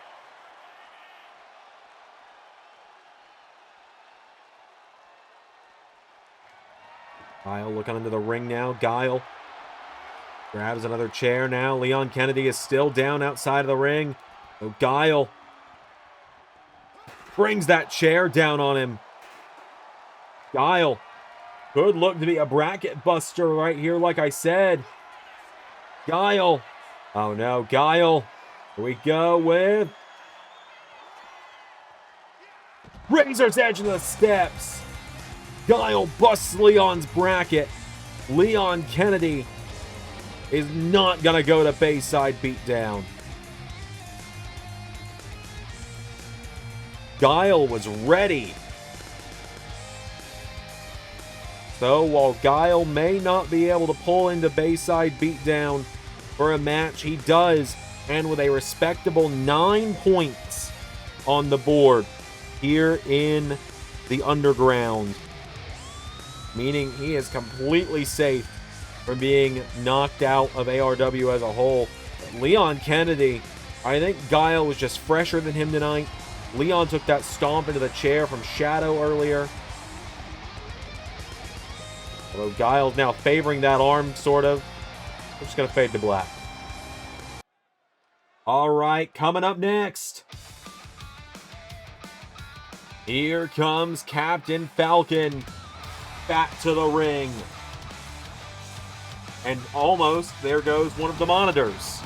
Guile looking into the ring now. Guile grabs another chair now. Leon Kennedy is still down outside of the ring. So Guile brings that chair down on him. Guile could look to be a bracket buster right here, like I said. Guile. Oh no, Guile. Here we go with Razor's Edge of the steps. Guile busts Leon's bracket. Leon Kennedy is not going to go to Bayside beatdown. Guile was ready So while Guile may not be able to pull into Bayside Beatdown for a match, he does, and with a respectable 9 points on the board here in the Underground, meaning he is completely safe from being knocked out of ARW as a whole. But Leon Kennedy, I think Guile was just fresher than him tonight. Leon took that stomp into the chair from Shadow earlier. Although Guile's now favoring that arm, sort of. We're just going to fade to black. All right, coming up next. Here comes Captain Falcon back to the ring. And almost there goes one of the monitors,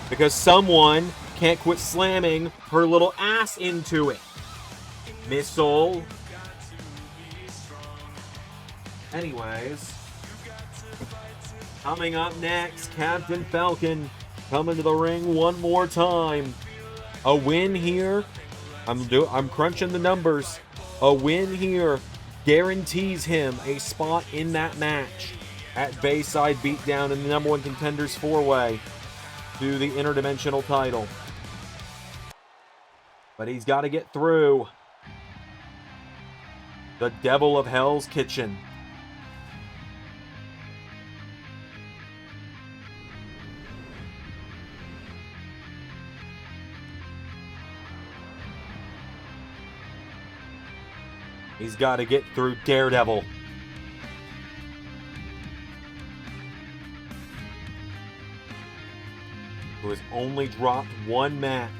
because someone can't quit slamming her little ass into it. Nizzle. Anyways, coming up next, Captain Falcon coming to the ring one more time. A win here. I'm crunching the numbers. A win here guarantees him a spot in that match at Bayside Beatdown in the number 1 Contenders 4-way to the Interdimensional title. But he's got to get through the Devil of Hell's Kitchen. He's got to get through Daredevil. Who has only dropped one match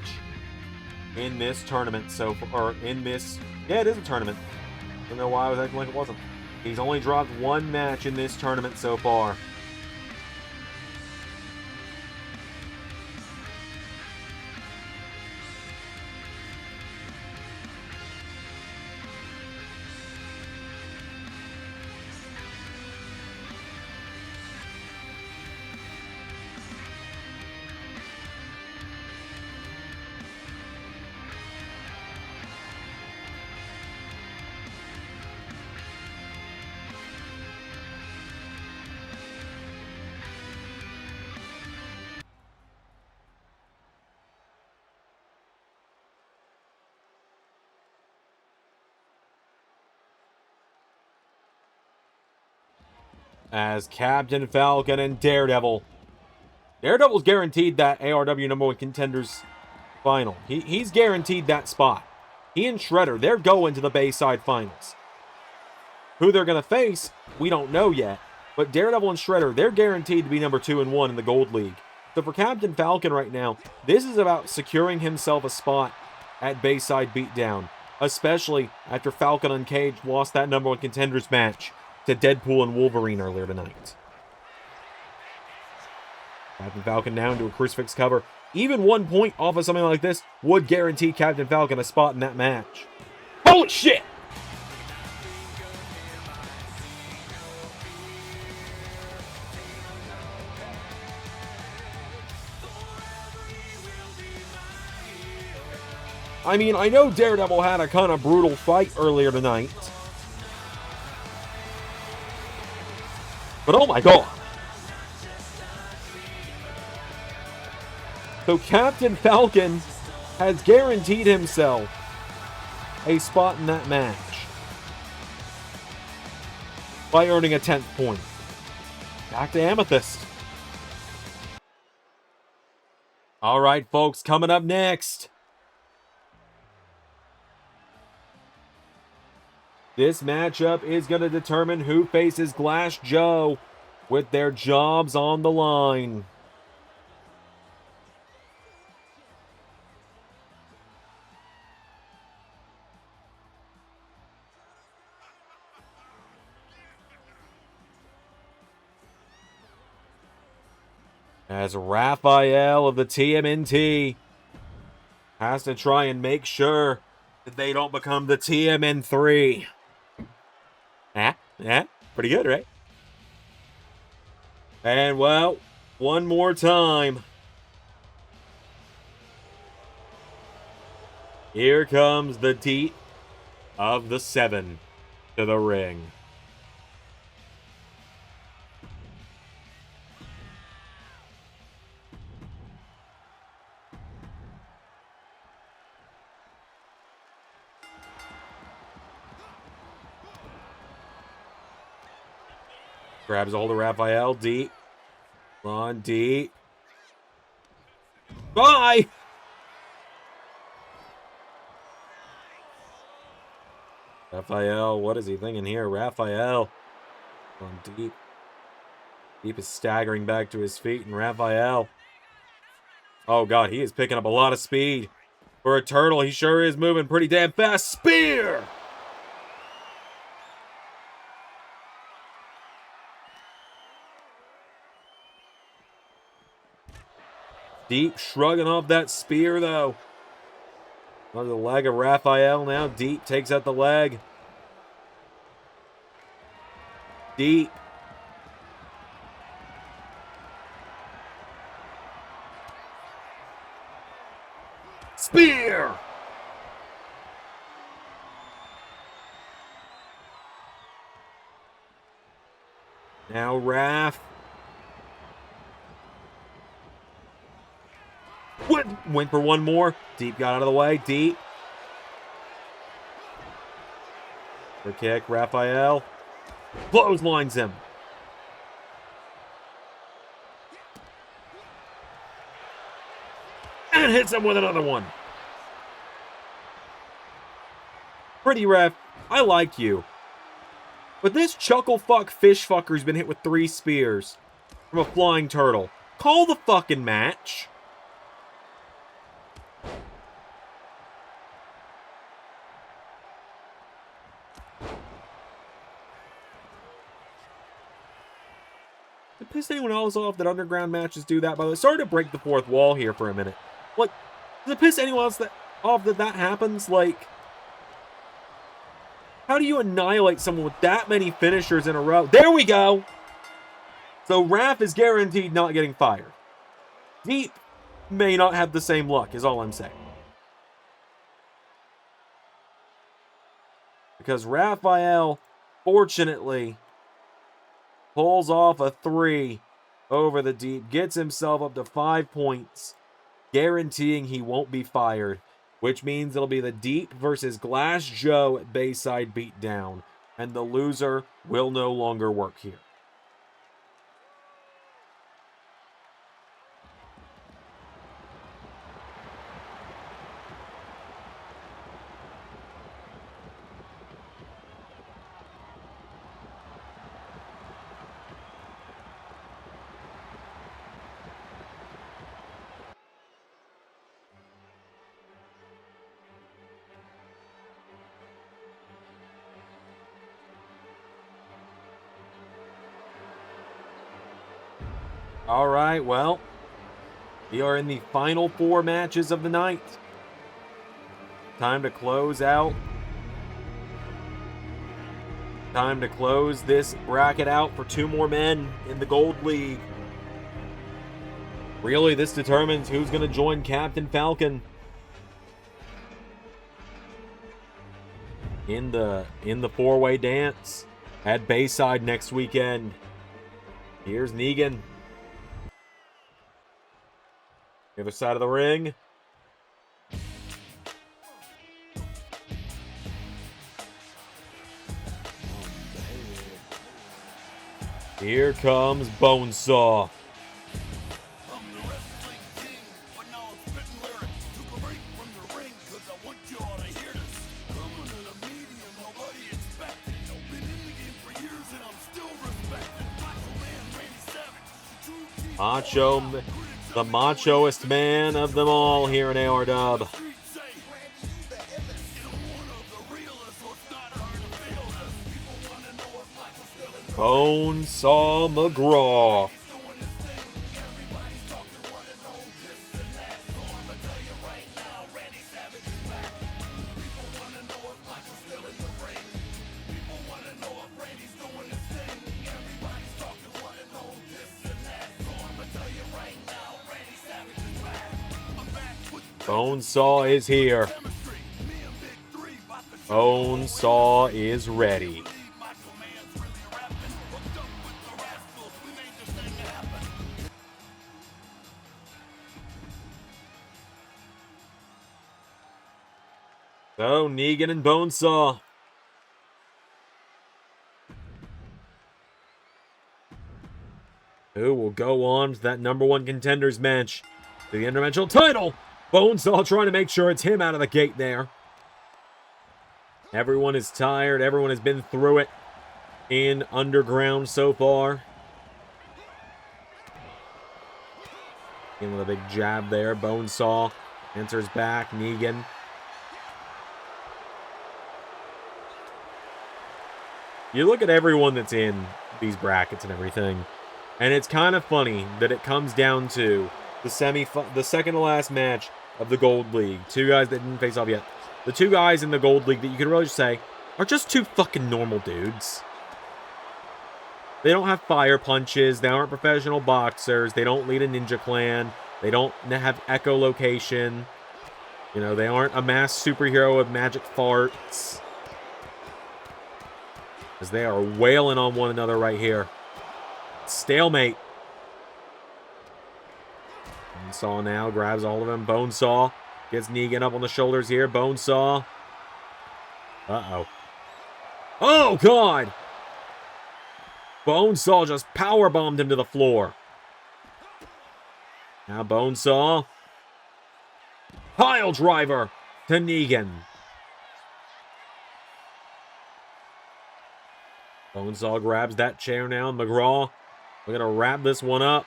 in this tournament so far, or in this, yeah, it is a tournament. I don't know why I was acting like it wasn't. He's only dropped one match in this tournament so far. As Captain Falcon and Daredevil. Daredevil's guaranteed that ARW number 1 Contenders final. He's guaranteed that spot. He and Shredder, they're going to the Bayside Finals. Who they're going to face, we don't know yet. But Daredevil and Shredder, they're guaranteed to be number 2 and 1 in the Gold League. So for Captain Falcon right now, this is about securing himself a spot at Bayside Beatdown. Especially after Falcon Uncaged lost that number 1 Contenders match to Deadpool and Wolverine earlier tonight. Captain Falcon now into a crucifix cover. Even 1 point off of something like this would guarantee Captain Falcon a spot in that match. Holy shit! I mean, I know Daredevil had a kind of brutal fight earlier tonight. But oh my god. So Captain Falcon has guaranteed himself a spot in that match by earning a 10th point. Back to Amethyst. All right, folks, coming up next. This matchup is going to determine who faces Glass Joe with their jobs on the line. As Raphael of the TMNT has to try and make sure that they don't become the TMN3. Yeah, pretty good, right? And, well, one more time. Here comes the Deep of the 7 to the ring. Grabs a hold of Raphael. Deep. On deep. Bye! Raphael, what is he thinking here? Raphael. On deep. Deep is staggering back to his feet, and Raphael. Oh, God, he is picking up a lot of speed. For a turtle, he sure is moving pretty damn fast. Spear! Deep shrugging off that spear, though. On the leg of Raphael now. Deep takes out the leg. Deep. Spear! Now Raph. Went for one more. Deep got out of the way. Deep. The kick. Raphael. Clotheslines him. And hits him with another one. Pretty ref. I like you. But this chuckle fuck fish fucker's been hit with 3 spears from a flying turtle. Call the fucking match. Did piss anyone else off that underground matches do that? By the way, sorry to break the fourth wall here for a minute. Like, does it piss anyone else off that happens? Like, how do you annihilate someone with that many finishers in a row? There we go! So Raph is guaranteed not getting fired. Deep may not have the same luck, is all I'm saying. Because Raphael, fortunately, pulls off a 3 over the Deep, gets himself up to 5 points, guaranteeing he won't be fired, which means it'll be the Deep versus Glass Joe at Bayside Beatdown, and the loser will no longer work here. All right, well, we are in the final 4 matches of the night. Time to close out. Time to close this bracket out for 2 more men in the Gold League. Really, this determines who's going to join Captain Falcon in the 4-way dance at Bayside next weekend. Here's Negan. The other side of the ring. Here comes Bonesaw. Macho, the machoest man of them all here in ARW. Bonesaw McGraw. Bonesaw is here. Bonesaw is ready. So, Negan and Bonesaw. who will go on to that #1 contenders match to the interdimensional title. Bonesaw trying to make sure it's him out of the gate there. Everyone is tired. Everyone has been through it in Underground so far. In with a big jab there. Bonesaw answers back. Negan. You look at everyone that's in these brackets and everything, and it's kind of funny that it comes down to the second to last match of the Gold League. Two guys that didn't face off yet. The two guys in the Gold League that you could really just say are just two fucking normal dudes. They don't have fire punches. They aren't professional boxers. They don't lead a ninja clan. They don't have echolocation. You know, they aren't a masked superhero with magic farts. As they are wailing on one another right here. Stalemate. Bonesaw now grabs all of them. Bonesaw gets Negan up on the shoulders here. Bonesaw. Uh-oh. Oh, God! Bonesaw just powerbombed him to the floor. Now Bonesaw. Pile driver to Negan. Bonesaw grabs that chair now. McGraw, we're going to wrap this one up.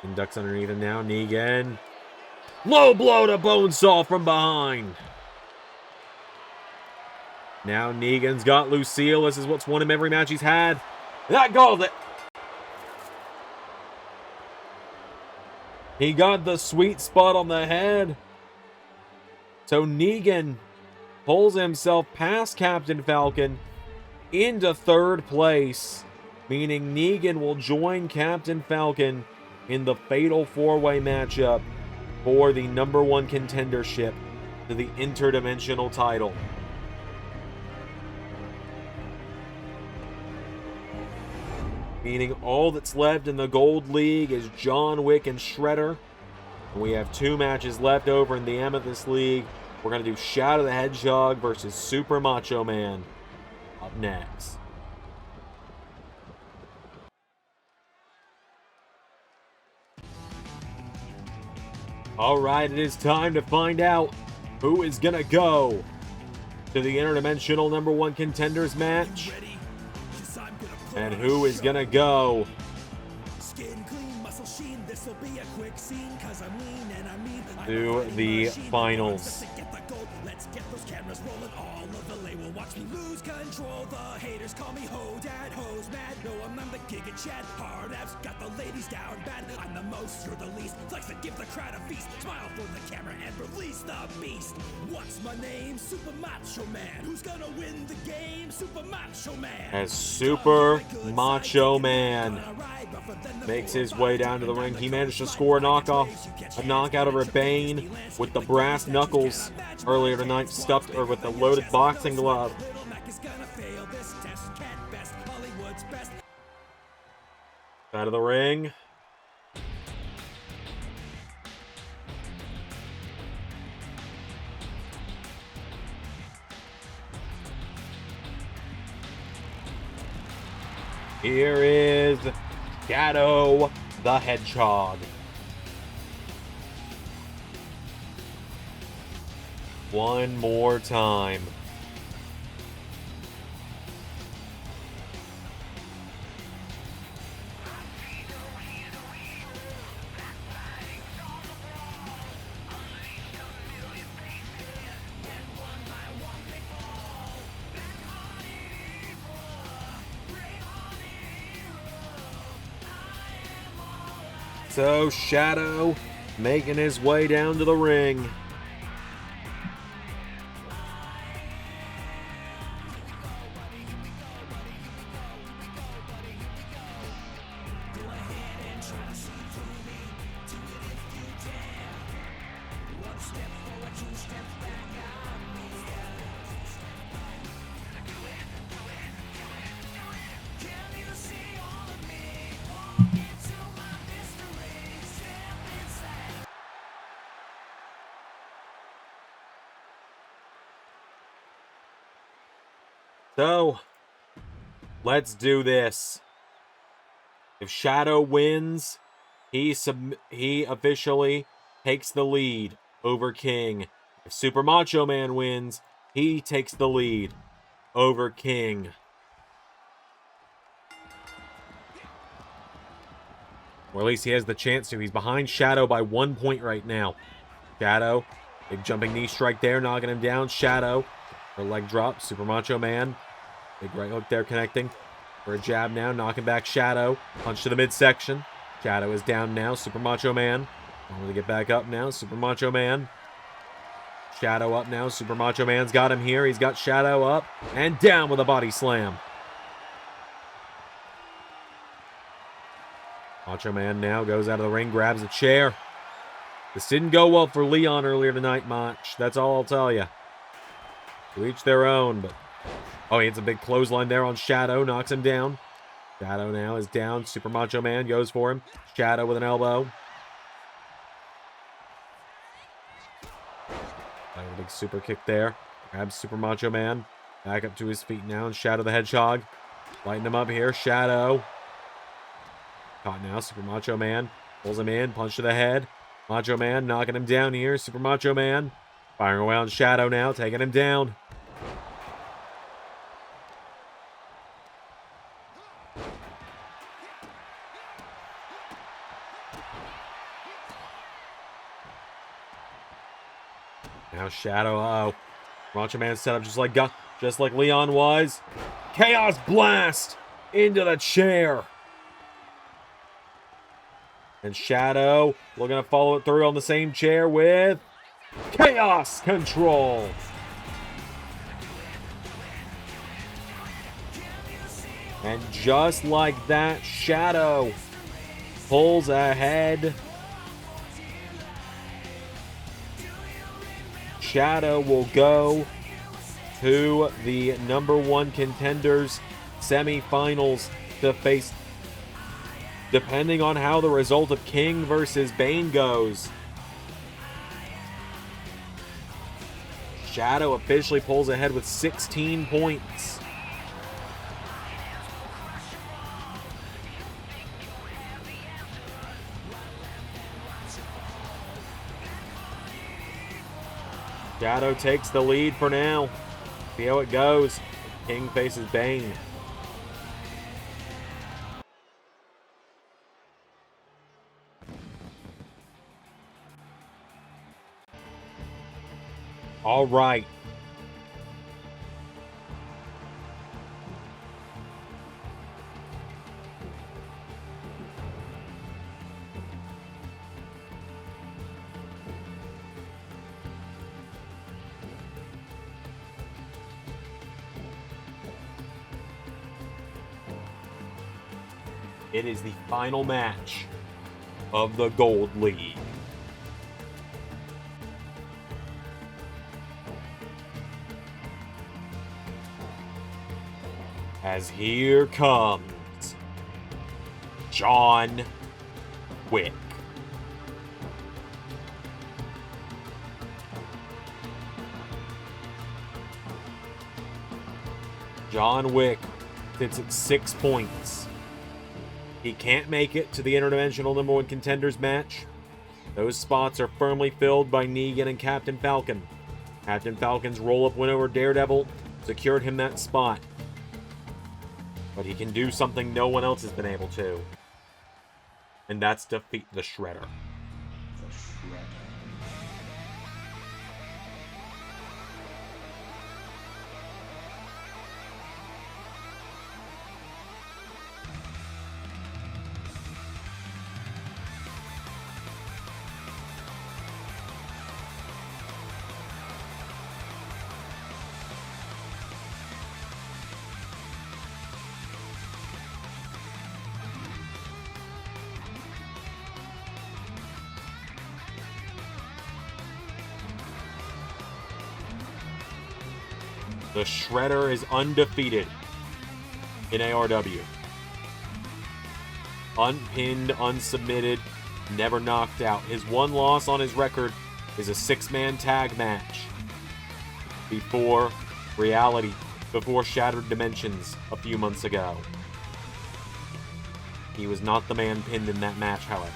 And ducks underneath him now. Negan. Low blow to Bonesaw from behind. Now Negan's got Lucille. This is what's won him every match he's had. That goes it. He got the sweet spot on the head. So Negan pulls himself past Captain Falcon into 3rd place, meaning Negan will join Captain Falcon in the fatal 4-way matchup for the #1 contendership to the interdimensional title. Meaning all that's left in the Gold League is John Wick and Shredder. And we have 2 matches left over in the Amethyst League. We're going to do Shadow the Hedgehog versus Super Macho Man up next. Alright, it is time to find out who is going to go to the interdimensional #1 contenders match. And who is going to go to the finals. Let's get those cameras rolling. All of the label watch me lose control. The haters call me ho dad, hoes mad. No, I'm the Giga Chad. Hard abs got the ladies down bad. I'm the most, you're the least. Flex and give the crowd a feast. Smile for the camera and release the beast. What's my name? Super Macho Man. Who's gonna win the game? Super Macho Man. As Super Macho Man makes his way down to the ring, he managed to score a knockout over Bane with the brass knuckles earlier tonight, stuffed or with the loaded boxing glove. Out of the ring. Here is Shadow the Hedgehog. One more time. So Shadow making his way down to the ring. So, Let's do this. If Shadow wins, he officially takes the lead over King. If Super Macho Man wins, he takes the lead over King. Or at least he has the chance to. He's behind Shadow by 1 point right now. Shadow, big jumping knee strike there, knocking him down. Shadow, her leg drop. Super Macho Man, big right hook there connecting. For a jab now, knocking back Shadow. Punch to the midsection. Shadow is down now. Super Macho Man. Going to get back up now. Super Macho Man. Shadow up now. Super Macho Man's got him here. He's got Shadow up and down with a body slam. Macho Man now goes out of the ring, grabs a chair. This didn't go well for Leon earlier tonight, Mach. That's all I'll tell you. To each their own, but... Oh, he hits a big clothesline there on Shadow, knocks him down. Shadow now is down. Super Macho Man goes for him. Shadow with an elbow. A big super kick there. Grabs Super Macho Man. Back up to his feet now. And Shadow the Hedgehog. Lighting him up here. Shadow. Caught now. Super Macho Man. Pulls him in. Punch to the head. Macho Man knocking him down here. Super Macho Man. Firing away on Shadow now. Taking him down. Now Shadow, uh-oh. Macho Man set up just like Leon was. Chaos Blast into the chair. And Shadow looking to follow it through on the same chair with Chaos Control. And just like that, Shadow pulls ahead. Shadow will go to the #1 contenders semifinals to face, depending on how the result of King versus Bane goes. Shadow officially pulls ahead with 16 points. Shadow takes the lead for now. See how it goes. King faces Bane. All right. It is the final match of the Gold League. As here comes John Wick. John Wick sits at 6 points. He can't make it to the interdimensional #1 contenders match. Those spots are firmly filled by Negan and Captain Falcon. Captain Falcon's roll-up win over Daredevil secured him that spot. But he can do something no one else has been able to. And that's defeat the Shredder. The Shredder is undefeated in ARW. Unpinned, unsubmitted, never knocked out. His one loss on his record is a 6-man tag match before Reality before Shattered Dimensions a few months ago. He was not the man pinned in that match, however.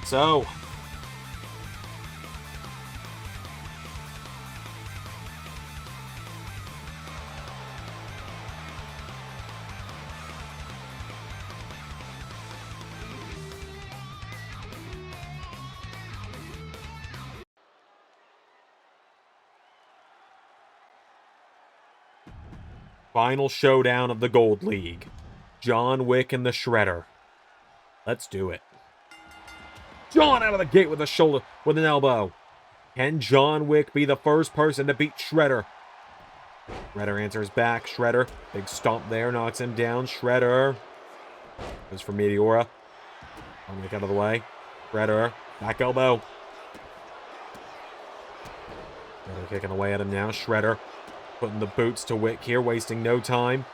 So, final showdown of the Gold League. John Wick and the Shredder. Let's do it. John out of the gate with a shoulder, with an elbow. Can John Wick be the first person to beat Shredder? Shredder answers back. Shredder, big stomp there, knocks him down. Shredder goes for Meteora. John Wick out of the way. Shredder, back elbow. Shredder kicking away at him now. Shredder putting the boots to Wick here, wasting no time.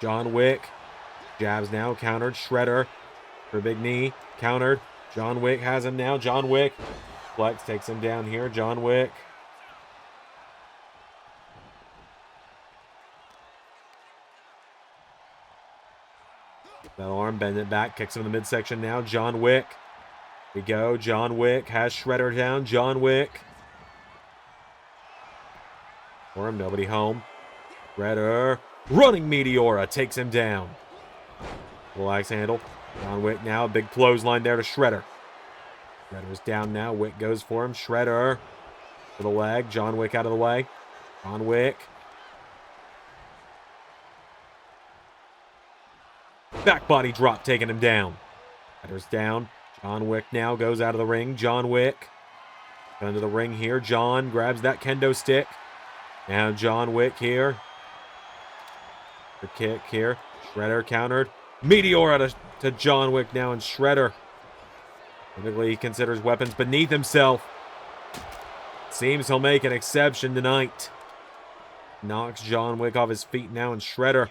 John Wick jabs now, countered. Shredder for a big knee, countered. John Wick has him now. John Wick flex takes him down here. John Wick. That arm, bend it back, kicks him in the midsection now. John Wick. Here we go. John Wick has Shredder down. John Wick. For him, nobody home. Shredder. Running Meteora takes him down. Relax handle. John Wick now, a big clothesline there to Shredder. Shredder's down now. Wick goes for him. Shredder for the leg. John Wick out of the way. John Wick. Back body drop taking him down. Shredder's down. John Wick now goes out of the ring. John Wick. Into the ring here. John grabs that kendo stick. Now John Wick here. The kick here. Shredder countered. Meteora to John Wick now, and Shredder. Typically he considers weapons beneath himself. Seems he'll make an exception tonight. Knocks John Wick off his feet now, and Shredder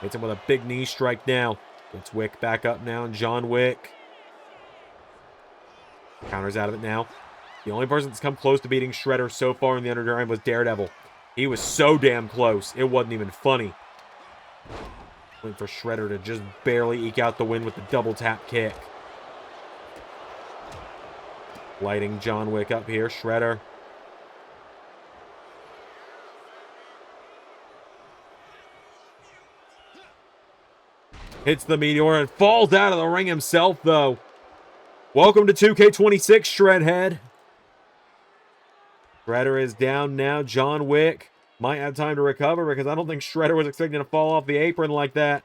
hits him with a big knee strike now. Gets Wick back up now, and John Wick counters out of it now. The only person that's come close to beating Shredder so far in the Underground was Daredevil. He was so damn close, it wasn't even funny. Waiting for Shredder to just barely eke out the win with the double tap kick. Lighting John Wick up here. Shredder. Hits the Meteor and falls out of the ring himself, though. Welcome to 2K26, Shredhead. Shredder is down now. John Wick might have time to recover because I don't think Shredder was expecting to fall off the apron like that.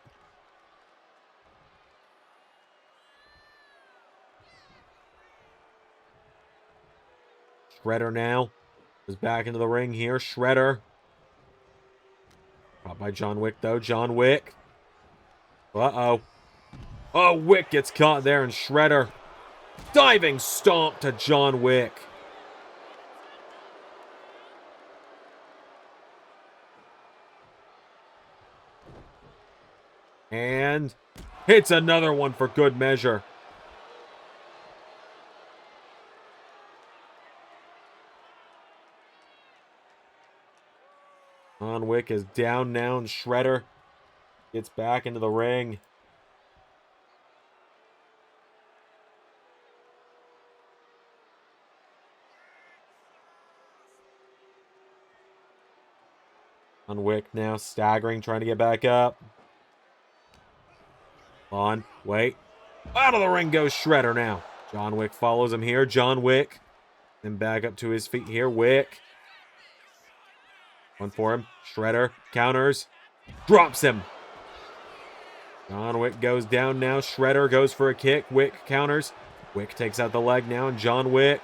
Shredder now is back into the ring here. Shredder. Caught by John Wick, though. John Wick. Uh-oh. Oh, Wick gets caught there, and Shredder. Diving stomp to John Wick. And hits another one for good measure. John Wick is down now, and Shredder gets back into the ring. John Wick now staggering, trying to get back up. On, wait. Out of the ring goes Shredder now. John Wick follows him here. John Wick. Then back up to his feet here. Wick. One for him. Shredder counters. Drops him. John Wick goes down now. Shredder goes for a kick. Wick counters. Wick takes out the leg now. And John Wick.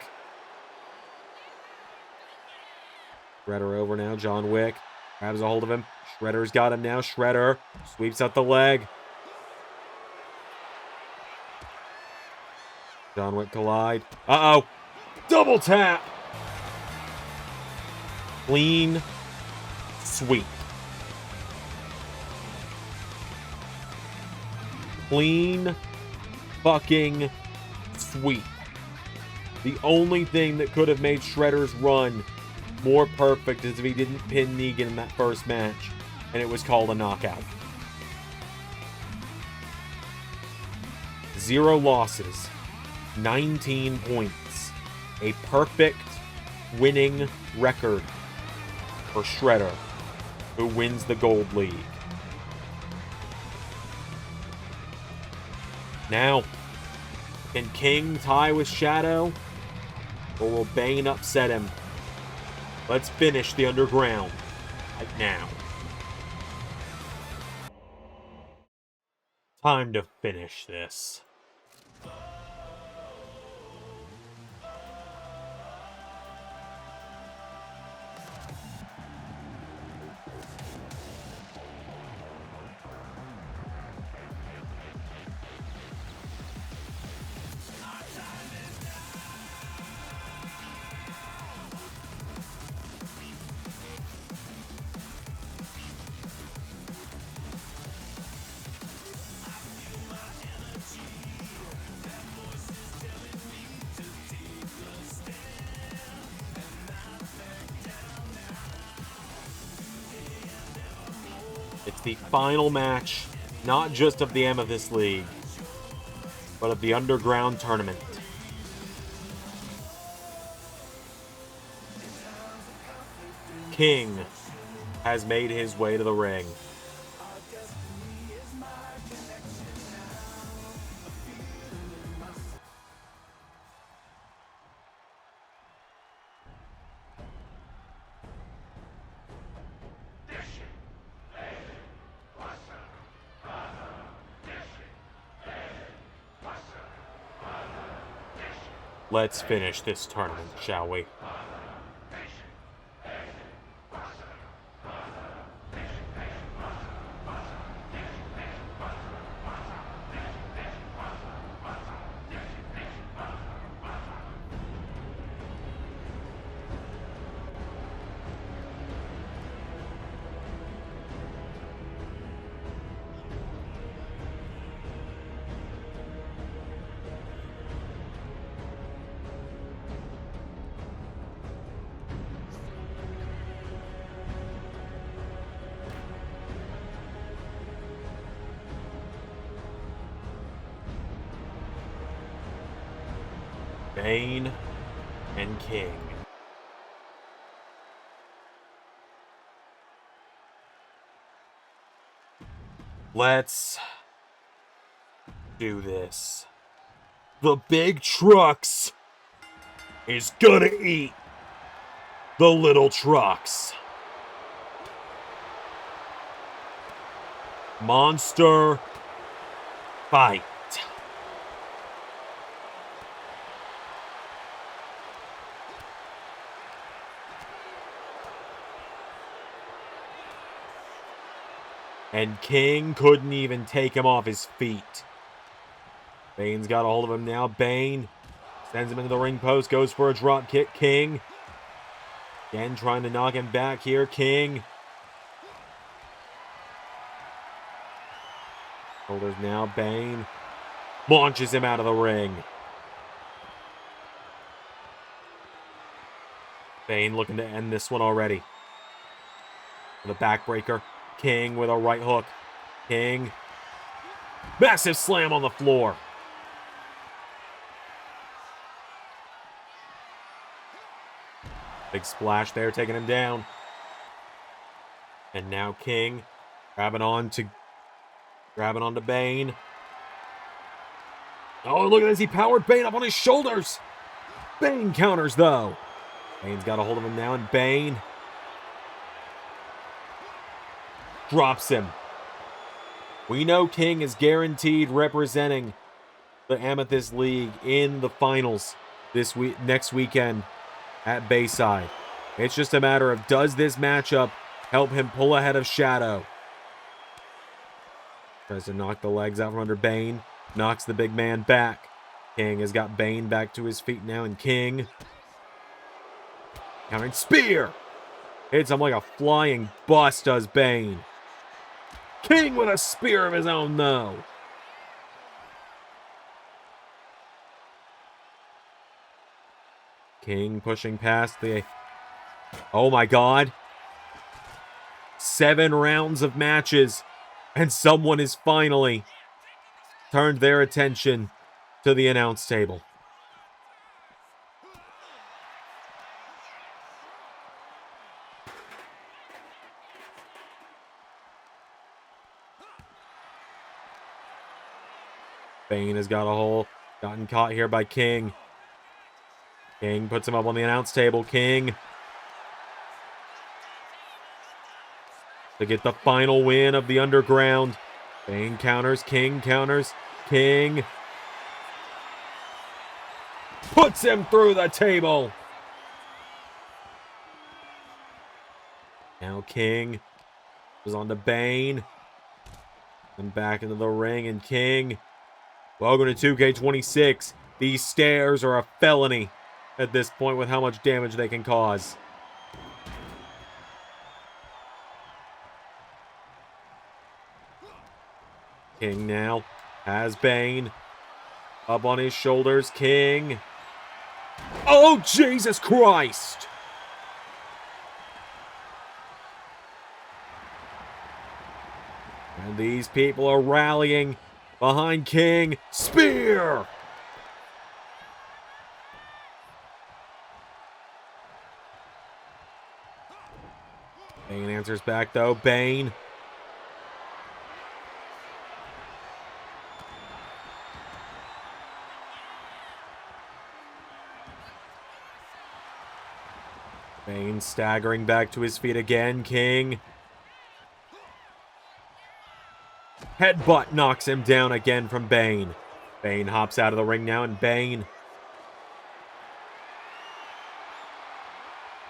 Shredder over now. John Wick grabs a hold of him. Shredder's got him now. Shredder sweeps out the leg. John Wick collide. Uh-oh. Double tap. Clean sweep. Clean fucking sweep. The only thing that could have made Shredder's run more perfect is if he didn't pin Negan in that first match, and it was called a knockout. 0 losses, 19 points. A perfect winning record for Shredder, who wins the Gold League. Now, can King tie with Shadow, or will Bane upset him? Let's finish the Underground right now. Time to finish this. It's the final match, not just of the Amethyst League, but of the Underground Tournament. King has made his way to the ring. Let's finish this tournament, shall we? Bane and King. Let's do this. The big trucks is gonna eat the little trucks. Monster fight. And King couldn't even take him off his feet. Bane's got a hold of him now. Bane sends him into the ring post, goes for a drop kick. King again trying to knock him back here. King. Shoulders now. Bane launches him out of the ring. Bane looking to end this one already. With a backbreaker. King with a right hook. King. Massive slam on the floor. Big splash there, taking him down. And now King grabbing onto Bane. Oh, look at this. He powered Bane up on his shoulders. Bane counters, though. Bane's got a hold of him now, and Bane drops him. We know King is guaranteed representing the Amethyst League in the finals next weekend at Bayside. It's just a matter of, does this matchup help him pull ahead of Shadow? Tries to knock the legs out from under Bane. Knocks the big man back. King has got Bane back to his feet now, and King countering spear. Hits him like a flying bus, does Bane. King with a spear of his own, though. King pushing past the... Oh my god. 7 rounds of matches. And someone has finally turned their attention to the announce table. Bane has got a hole. Gotten caught here by King. King puts him up on the announce table. King to get the final win of the Underground. Bane counters. King counters. King puts him through the table. Now King is on to Bane. And back into the ring. And King. Welcome to 2K26. These stairs are a felony at this point with how much damage they can cause. King now has Bane up on his shoulders. King. Oh, Jesus Christ! And these people are rallying behind King. Spear! Bane answers back though. Bane. Bane staggering back to his feet again. King. Headbutt knocks him down again from Bane. Bane hops out of the ring now, and Bane.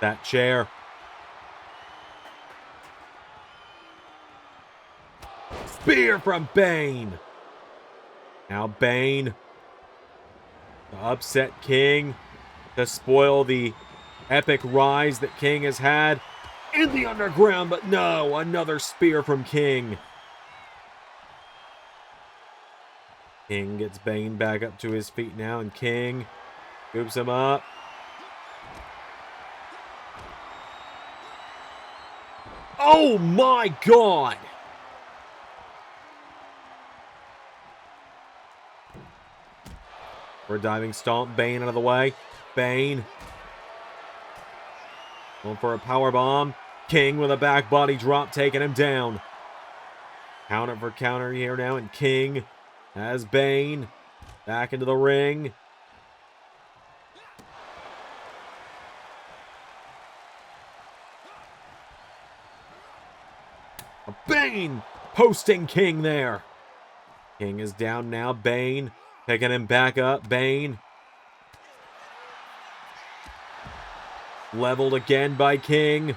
That chair. Spear from Bane. Now Bane to upset King, to spoil the epic rise that King has had in the Underground, but no, another spear from King. King gets Bane back up to his feet now, and King scoops him up. Oh my god! For a diving stomp, Bane out of the way. Bane. Going for a power bomb. King with a back body drop, taking him down. Counter for counter here now, and King has Bane back into the ring. Bane posting King there. King is down now. Bane picking him back up. Bane leveled again by King.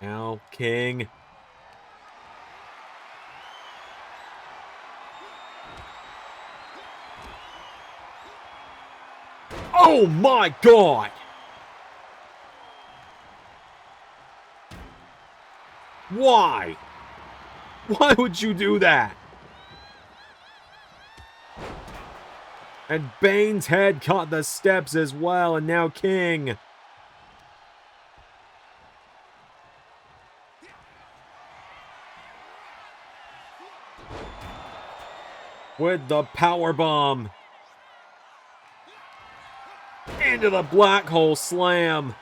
Now King. Oh my god! Why? Why would you do that? And Bane's head caught the steps as well, and now King. With the power bomb. Into the black hole slam.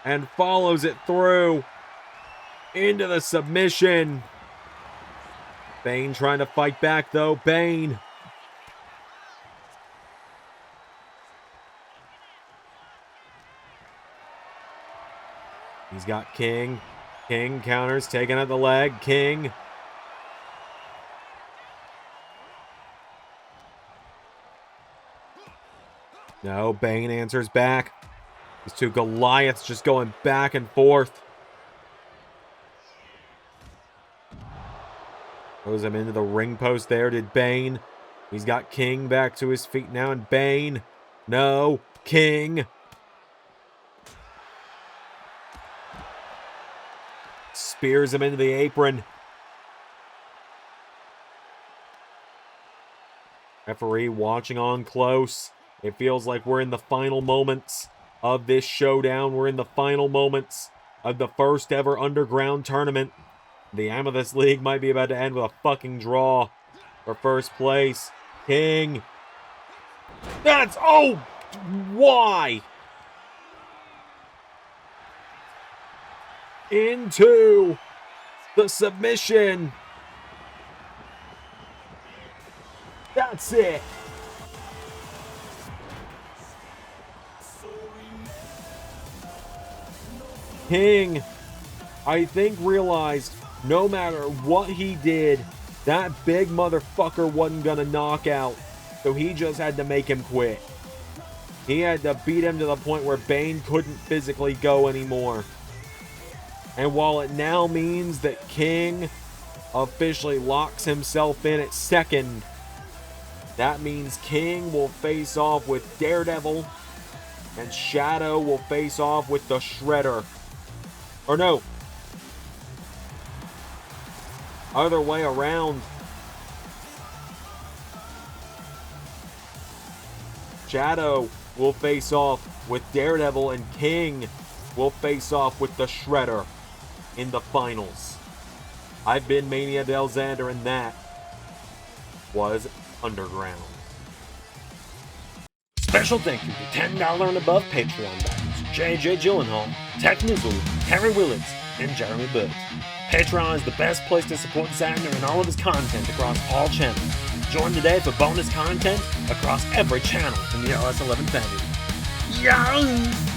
And follows it through. Into the submission. Bane trying to fight back though. Bane. He's got King. King counters, taking out the leg. King. No, Bane answers back. These two Goliaths just going back and forth. Throws him into the ring post there, did Bane. He's got King back to his feet now, and Bane No. King. Spears him into the apron. Referee watching on close. It feels like we're in the final moments of this showdown. We're in the final moments of the first ever underground tournament. The Amethyst League might be about to end with a fucking draw for first place. King. That's... Oh! Why? Into the submission. That's it. King, I think, realized no matter what he did, that big motherfucker wasn't gonna knock out. So he just had to make him quit. He had to beat him to the point where Bane couldn't physically go anymore. And while it now means that King officially locks himself in at second, that means King will face off with Daredevil and Shadow will face off with the Shredder. Or no. Other way around. Shadow will face off with Daredevil and King will face off with the Shredder in the finals. I've been Mania Del Xander and that was Underground. Special thank you to $10 and above Patreon backers JJ Gyllenhaal, Tech Nizzle, Harry Willetts, and Jeremy Burt. Patreon is the best place to support Xander and all of his content across all channels. Join today for bonus content across every channel in the LS11 family. Yahoo!